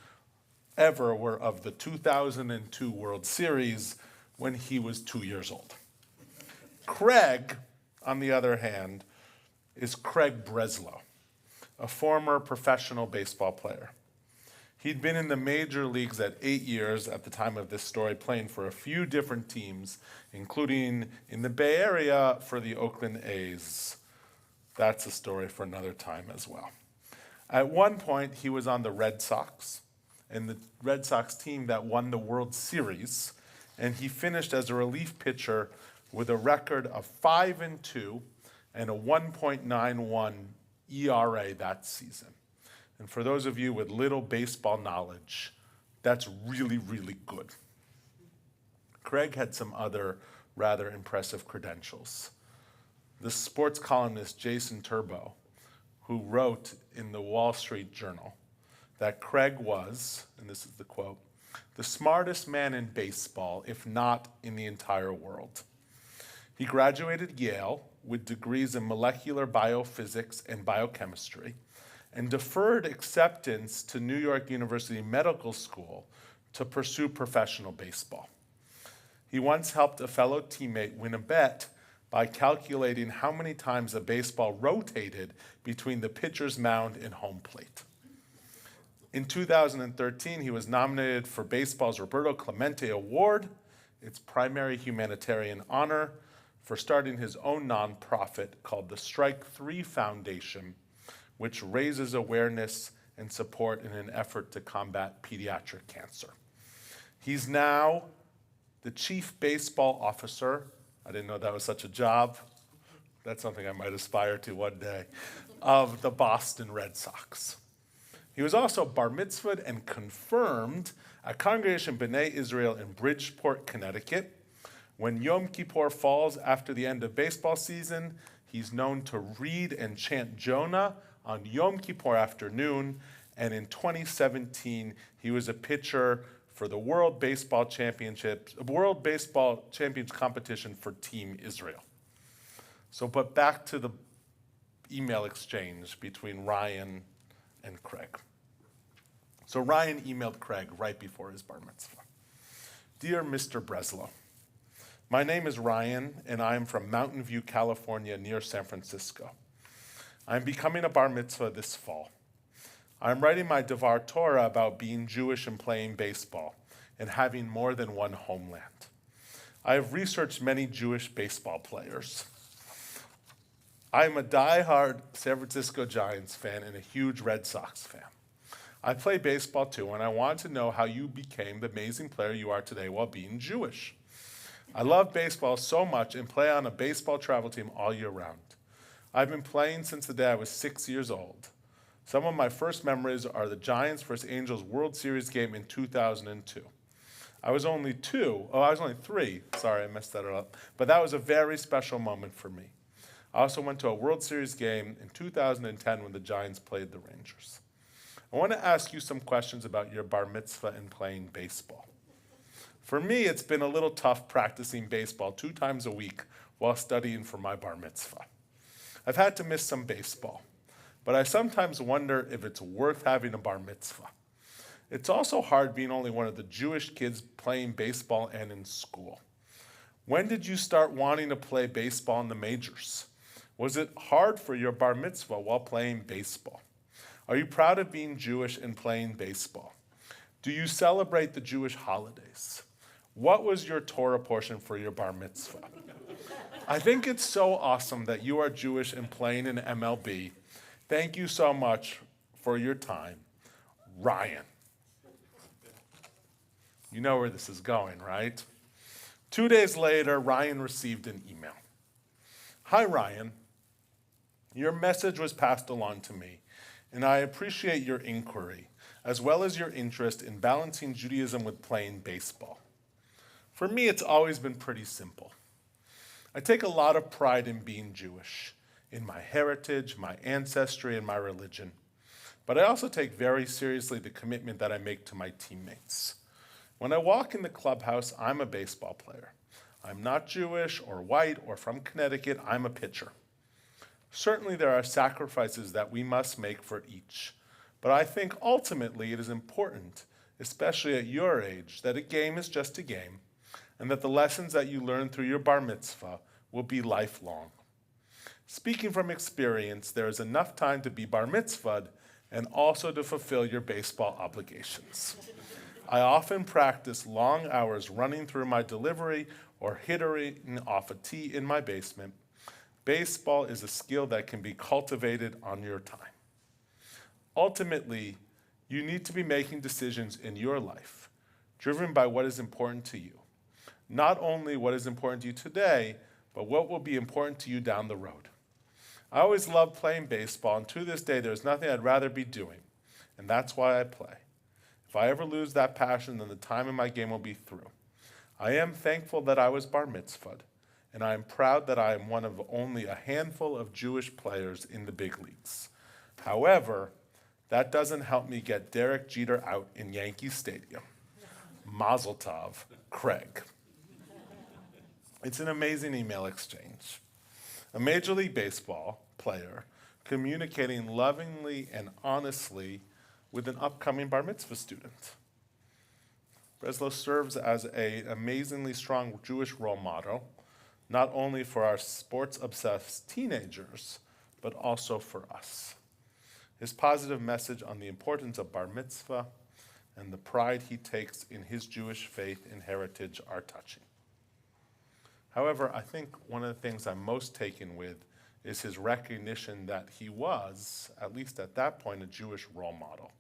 ever were of the 2002 World Series when he was 2 years old. Craig, on the other hand, is Craig Breslow, a former professional baseball player. He'd been in the major leagues at 8 years at the time of this story, playing for a few different teams, including in the Bay Area for the Oakland A's. That's a story for another time as well. At one point, he was on the Red Sox, and the Red Sox team that won the World Series, and he finished as a relief pitcher with a record of 5-2 and a 1.91 ERA that season. And for those of you with little baseball knowledge, that's really, really good. Craig had some other rather impressive credentials. The sports columnist Jason Turbo, who wrote in the Wall Street Journal that Craig was, and this is the quote, the smartest man in baseball, if not in the entire world. He graduated Yale with degrees in molecular biophysics and biochemistry, and deferred acceptance to New York University Medical School to pursue professional baseball. He once helped a fellow teammate win a bet by calculating how many times a baseball rotated between the pitcher's mound and home plate. In 2013, he was nominated for baseball's Roberto Clemente Award, its primary humanitarian honor, for starting his own nonprofit called the Strike 3 Foundation, which raises awareness and support in an effort to combat pediatric cancer. He's now the chief baseball officer. I didn't know that was such a job. That's something I might aspire to one day, of the Boston Red Sox. He was also bar mitzvahed and confirmed at Congregation B'nai Israel in Bridgeport, Connecticut. When Yom Kippur falls after the end of baseball season, he's known to read and chant Jonah on Yom Kippur afternoon, and in 2017, he was a pitcher for the World Baseball Champions competition for Team Israel. But back to the email exchange between Ryan and Craig. So Ryan emailed Craig right before his bar mitzvah. Dear Mr. Breslow, my name is Ryan, and I am from Mountain View, California, near San Francisco. I'm becoming a bar mitzvah this fall. I'm writing my Devar Torah about being Jewish and playing baseball and having more than one homeland. I have researched many Jewish baseball players. I am a diehard San Francisco Giants fan and a huge Red Sox fan. I play baseball too, and I want to know how you became the amazing player you are today while being Jewish. I love baseball so much and play on a baseball travel team all year round. I've been playing since the day I was 6 years old. Some of my first memories are the Giants vs. Angels World Series game in 2002. I was only 3. Sorry, I messed that up. But that was a very special moment for me. I also went to a World Series game in 2010 when the Giants played the Rangers. I want to ask you some questions about your bar mitzvah and playing baseball. For me, it's been a little tough practicing baseball 2 times a week while studying for my bar mitzvah. I've had to miss some baseball, but I sometimes wonder if it's worth having a bar mitzvah. It's also hard being only one of the Jewish kids playing baseball and in school. When did you start wanting to play baseball in the majors? Was it hard for your bar mitzvah while playing baseball? Are you proud of being Jewish and playing baseball? Do you celebrate the Jewish holidays? What was your Torah portion for your bar mitzvah? I think it's so awesome that you are Jewish and playing in MLB. Thank you so much for your time. Ryan. You know where this is going, right? 2 days later, Ryan received an email. Hi, Ryan. Your message was passed along to me, and I appreciate your inquiry, as well as your interest in balancing Judaism with playing baseball. For me, it's always been pretty simple. I take a lot of pride in being Jewish, in my heritage, my ancestry, and my religion. But I also take very seriously the commitment that I make to my teammates. When I walk in the clubhouse, I'm a baseball player. I'm not Jewish or white or from Connecticut, I'm a pitcher. Certainly there are sacrifices that we must make for each, but I think ultimately it is important, especially at your age, that a game is just a game, and that the lessons that you learn through your bar mitzvah will be lifelong. Speaking from experience, there is enough time to be bar mitzvahed and also to fulfill your baseball obligations. I often practice long hours running through my delivery or hitting off a tee in my basement. Baseball is a skill that can be cultivated on your time. Ultimately, you need to be making decisions in your life, driven by what is important to you. Not only what is important to you today, but what will be important to you down the road. I always loved playing baseball, and to this day, there's nothing I'd rather be doing, and that's why I play. If I ever lose that passion, then the time in my game will be through. I am thankful that I was bar mitzvahed, and I am proud that I am one of only a handful of Jewish players in the big leagues. However, that doesn't help me get Derek Jeter out in Yankee Stadium. Mazel tov, Craig. It's an amazing email exchange. A Major League Baseball player communicating lovingly and honestly with an upcoming bar mitzvah student. Breslow serves as an amazingly strong Jewish role model, not only for our sports-obsessed teenagers, but also for us. His positive message on the importance of bar mitzvah and the pride he takes in his Jewish faith and heritage are touching. However, I think one of the things I'm most taken with is his recognition that he was, at least at that point, a Jewish role model.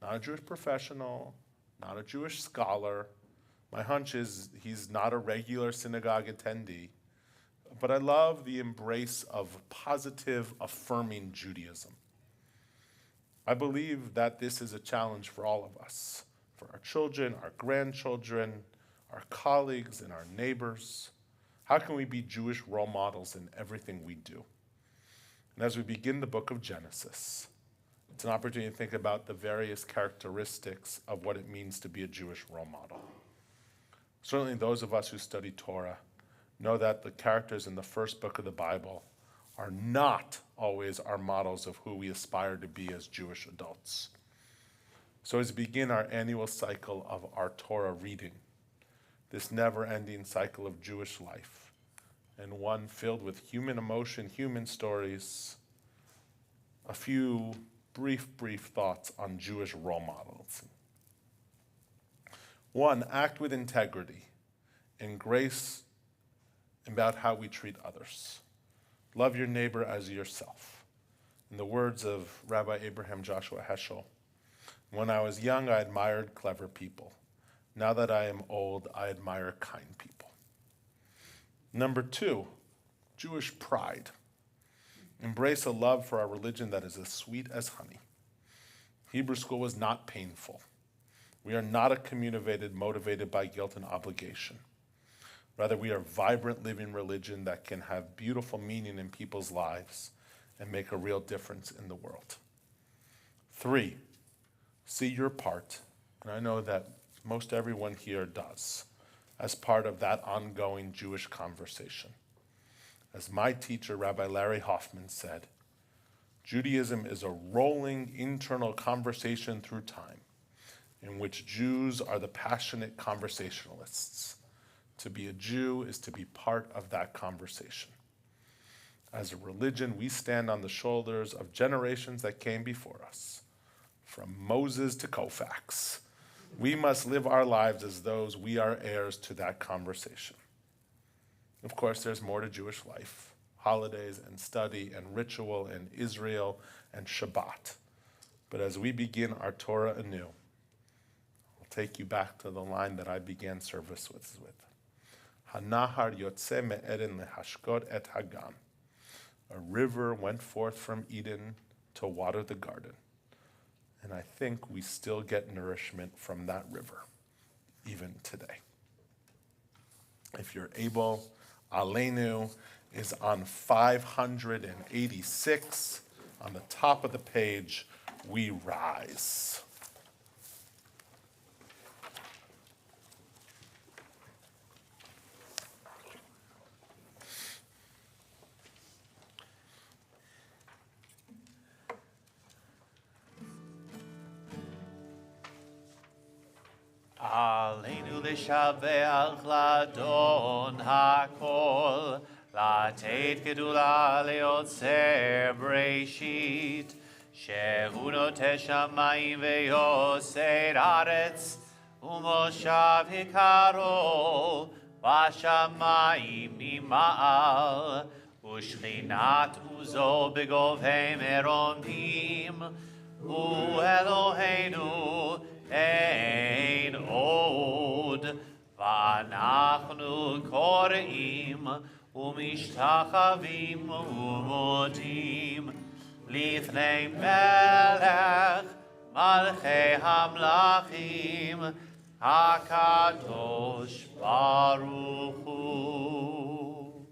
Not a Jewish professional, not a Jewish scholar. My hunch is he's not a regular synagogue attendee. But I love the embrace of positive, affirming Judaism. I believe that this is a challenge for all of us, for our children, our grandchildren, our colleagues, and our neighbors. How can we be Jewish role models in everything we do? And as we begin the book of Genesis, it's an opportunity to think about the various characteristics of what it means to be a Jewish role model. Certainly those of us who study Torah know that the characters in the first book of the Bible are not always our models of who we aspire to be as Jewish adults. So as we begin our annual cycle of our Torah reading, this never-ending cycle of Jewish life, and one filled with human emotion, human stories, a few brief thoughts on Jewish role models. 1, act with integrity and grace about how we treat others. Love your neighbor as yourself. In the words of Rabbi Abraham Joshua Heschel, when I was young, I admired clever people. Now that I am old, I admire kind people. 2, Jewish pride. Embrace a love for our religion that is as sweet as honey. Hebrew school was not painful. We are not a community motivated by guilt and obligation. Rather, we are vibrant living religion that can have beautiful meaning in people's lives and make a real difference in the world. 3, see your part, and I know that most everyone here does, as part of that ongoing Jewish conversation. As my teacher, Rabbi Larry Hoffman, said, Judaism is a rolling internal conversation through time in which Jews are the passionate conversationalists. To be a Jew is to be part of that conversation. As a religion, we stand on the shoulders of generations that came before us, from Moses to Koufax. We must live our lives as those we are heirs to that conversation. Of course, there's more to Jewish life, holidays and study and ritual and Israel and Shabbat. But as we begin our Torah anew, I'll take you back to the line that I began service with. Hanahar yotze me'eden lehashkot et hagam. A river went forth from Eden to water the garden. And I think we still get nourishment from that river, even today. If you're able, Aleinu is on 586. On the top of the page, we rise. עלינו לשבח לאדון הכל, לתת גדולה ליוצר בראשית, שהוא נוטה שמיים ויוסד ארץ, ומושב עיקרו בשמיים ממעל, ושכינת עוזו בגובי מרומים, הוא אלוהינו אין עוד, ואנחנו קוראים ומשתחווים ומודים לפני מלך מלכי המלכים הקדוש ברוך הוא.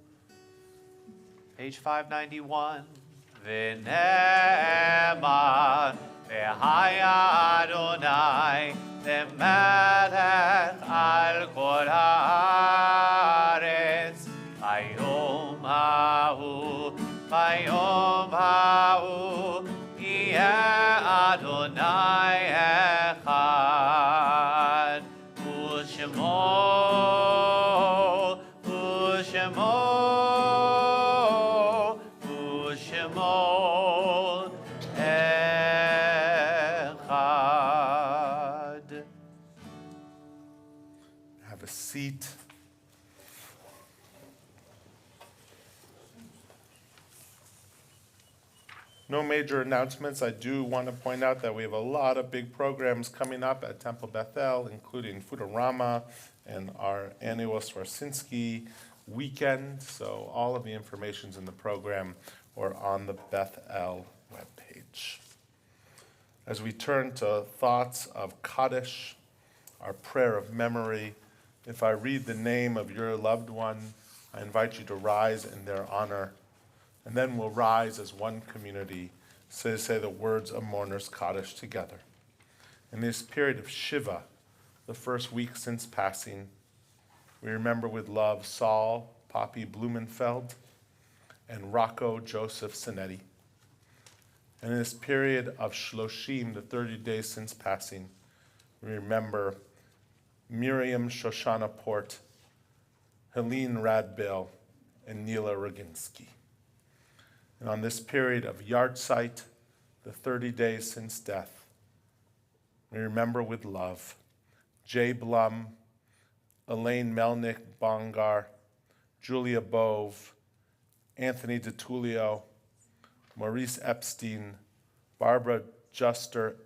Page 591. ונאמר והיה אדוני למלך על כל הארץ ביום ההוא יהיה אדוני אחד ושמו Have a seat. No major announcements. I do want to point out that we have a lot of big programs coming up at Temple Bethel, including Foodorama and our annual Swarsinski weekend. So all of the information's in the program or on the Bethel webpage. As we turn to thoughts of Kaddish, our prayer of memory, if I read the name of your loved one, I invite you to rise in their honor. And then we'll rise as one community to say the words of mourners Kaddish together. In this period of Shiva, the first week since passing, we remember with love Saul Poppy Blumenfeld and Rocco Joseph Sinetti. And in this period of Shloshim, the 30 days since passing, we remember Miriam Shoshana Port, Helene Radbill, and Nila Roginski. And on this period of Yartzeit, the 30 days since death, we remember with love Jay Blum, Elaine Melnick Bongar, Julia Bove, Anthony DiTullio, Maurice Epstein, Barbara Juster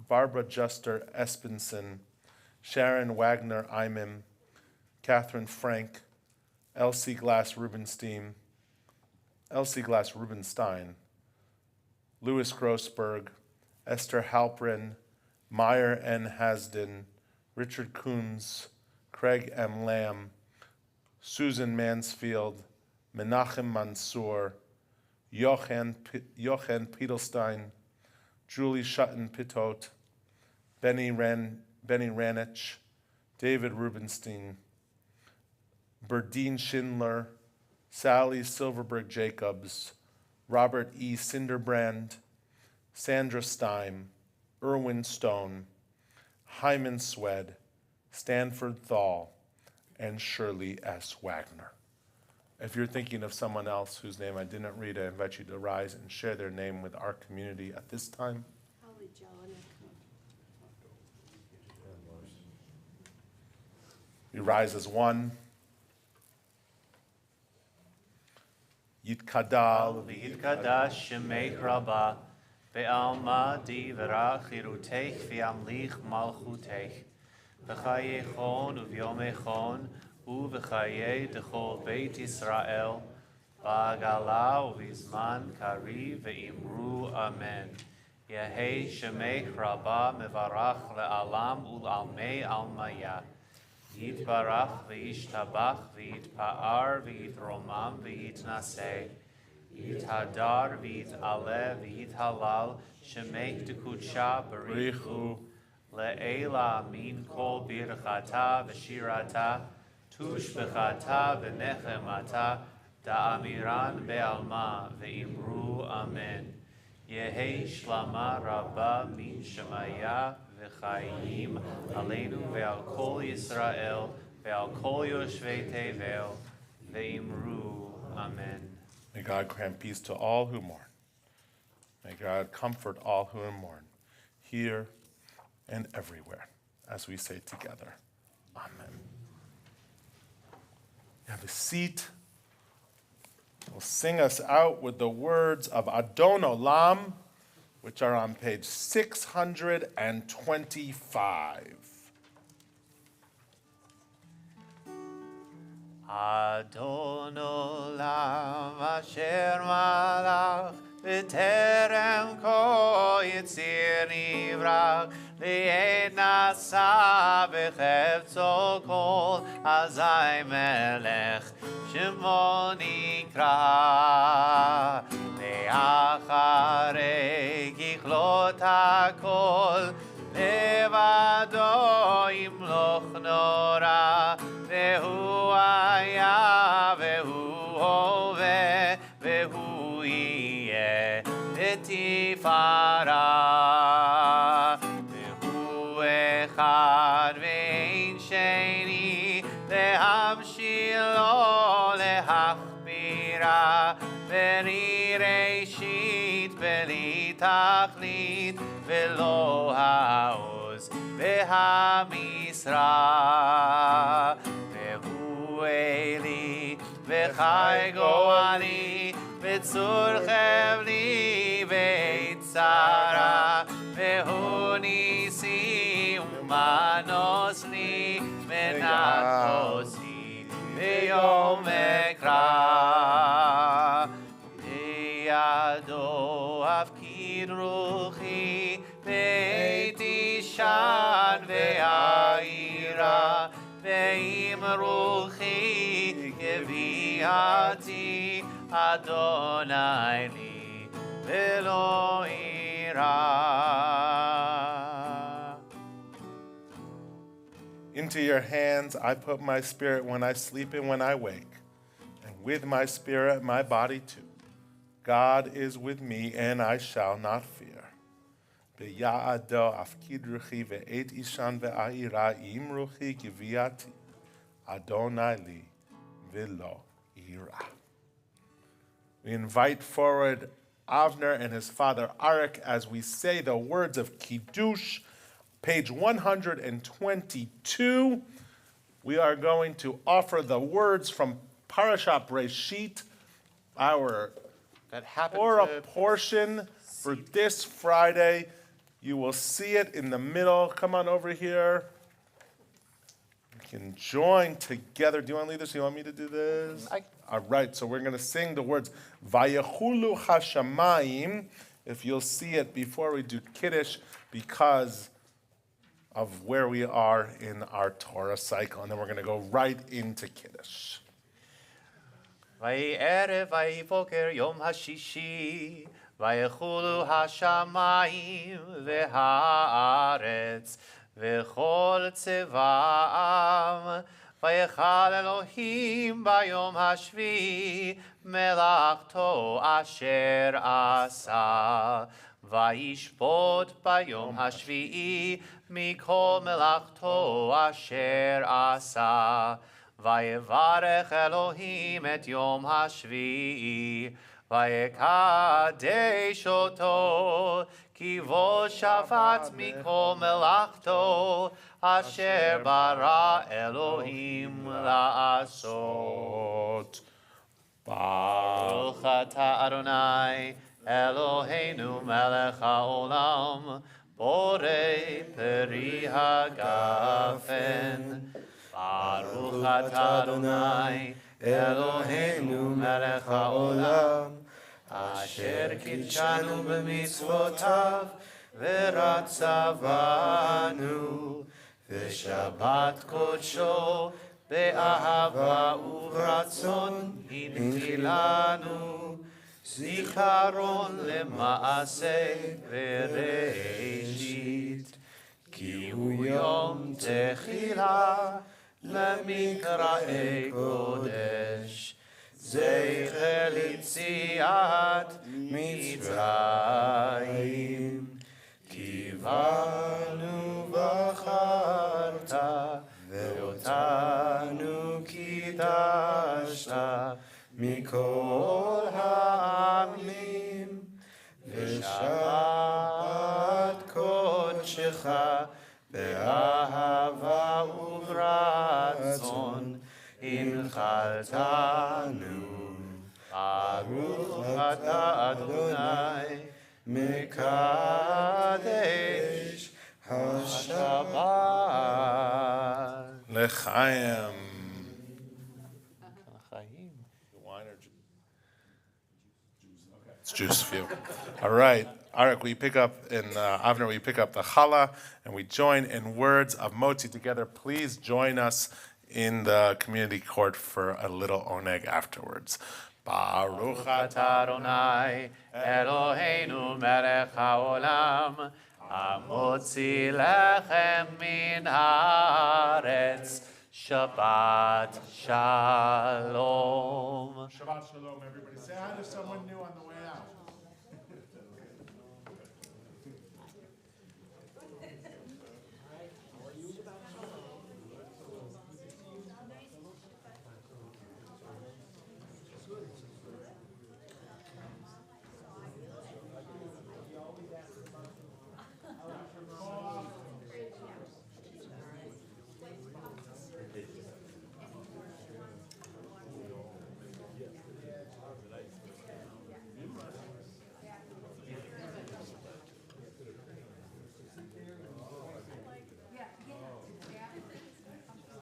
Espenson, Sharon Wagner Imam, Catherine Frank, Elsie Glass Rubenstein, Louis Grossberg, Esther Halprin, Meyer N. Hasden, Richard Coons, Craig M. Lamb, Susan Mansfield, Menachem Mansour, Jochen Pietelstein, Julie Sutton-Pitot, Benny Ranich, David Rubenstein, Berdine Schindler, Sally Silverberg Jacobs, Robert E. Cinderbrand, Sandra Stein, Irwin Stone, Hyman Swed, Stanford Thal, and Shirley S. Wagner. If you're thinking of someone else whose name I didn't read, I invite you to rise and share their name with our community at this time. Holly Jelinek. We rise as one. Yitkadal ויתקדש שמך רבה, בעלמא דברה חירותך וימליך מלכותך. בחיי חון וביומי חון ובחיי דכל בית ישראל, בעגלה ובזמן קריב ואמרו אמן. יהי שמך רבה מברך לעלם ולעלמי עלמיה. יתברך וישתבח ויתפאר ויתרומם ויתנשא. יתהדר ויתעלה ויתהלל שמך דקודשה בריחו. לעילה מן כל ברכתה ושירתה, תושבחתה ונחמתה, דאמירן בעלמא ואמרו אמן. יהי שלמה רבה מן שמיה וחיים עלינו ועל כל ישראל ועל כל יושבי תבל, ואמרו אמן. May God grant peace to all who mourn. May God comfort all who mourn, here and everywhere, as we say together, amen. Have a seat. We'll sing us out with the words of Adon Olam, which are on page 625. Adon Olam asher malach v'terem ko yitzir nivrach li'ed nasa v'chevtzo kol azai melech shemo nikra le'acharei kichlot hakol levado yimloch nora והוא היה והוא הווה והוא יהיה לתפארה. והוא אחד ואין שני להמשילו להכבירה, בלי ראשית בלי תכלית ולא העוז והמשרה. והוא אלי וחי גואלי וצור חבלי ויצרה, והוא ניסי ומנוס לי מנחוסי ביום אקרא. בידו אפקיד רוחי בית אישן והעירה, ועם רוחי גביעתי אדוני לי ולא אירא. Into your hands I put my spirit when I sleep and when I wake, and with my spirit my body too. God is with me, and I shall not fear. ביעדו אפקיד רוחי ועת אישן ועירה, עם רוחי גביעתי אדוני לי ולא אירא. We invite forward Avner and his father Arik as we say the words of Kiddush, page 122. We are going to offer the words from Parashat Breshit, our That happened Torah to portion for this Friday. You will see it in the middle. Come on over here. We can join together. Do you want to lead this? Do you want me to do this? All right, so we're going to sing the words, Vayechulu Hashamayim, if you'll see it before we do Kiddush, because of where we are in our Torah cycle. And then we're going to go right into Kiddush. ויהי ערב ויהי בוקר יום השישי, ויחולו השמיים והארץ וכל צבאם, ויחל אלוהים ביום השביעי מלאכתו אשר עשה, וישפוט ביום השביעי מכל מלאכתו אשר עשה. ויברך אלוהים את יום השביעי, ויקדש אותו, כי בו שבת מכל מלאכתו, אשר ברא אלוהים לעשות. ברוך אתה אדוני, Eloheinu melech haolam, borei peri hagafen. Baruch atah Adonai, Eloheinu melech haolam, asher kitshanu b'mitzvotav, v'ratzavanu, v'shabbat kodsho, be'ahava uvratzon, hintilanu, zikaron lema'aseh v'reishit, ki hu yom techila, למקראי קודש, זכר ליציאת מצרים. כי בנו בחרת, ואותנו קידשת, מכל העמים, ושבת קודשך, באהבה וברצון הנחלתנו. ברוך אתה אדוני מקדש השבת. לחיים. לחיים. It's juice for you. All right. Arik, we pick up in Avner, we pick up the challah, and we join in words of motzi together. Please join us in the community court for a little oneg afterwards. Baruch atah Adonai Eloheinu melech haolam, hamotzi lechem min haaretz. Shabbat shalom. Shabbat shalom, everybody. Say hi to someone new on the way out.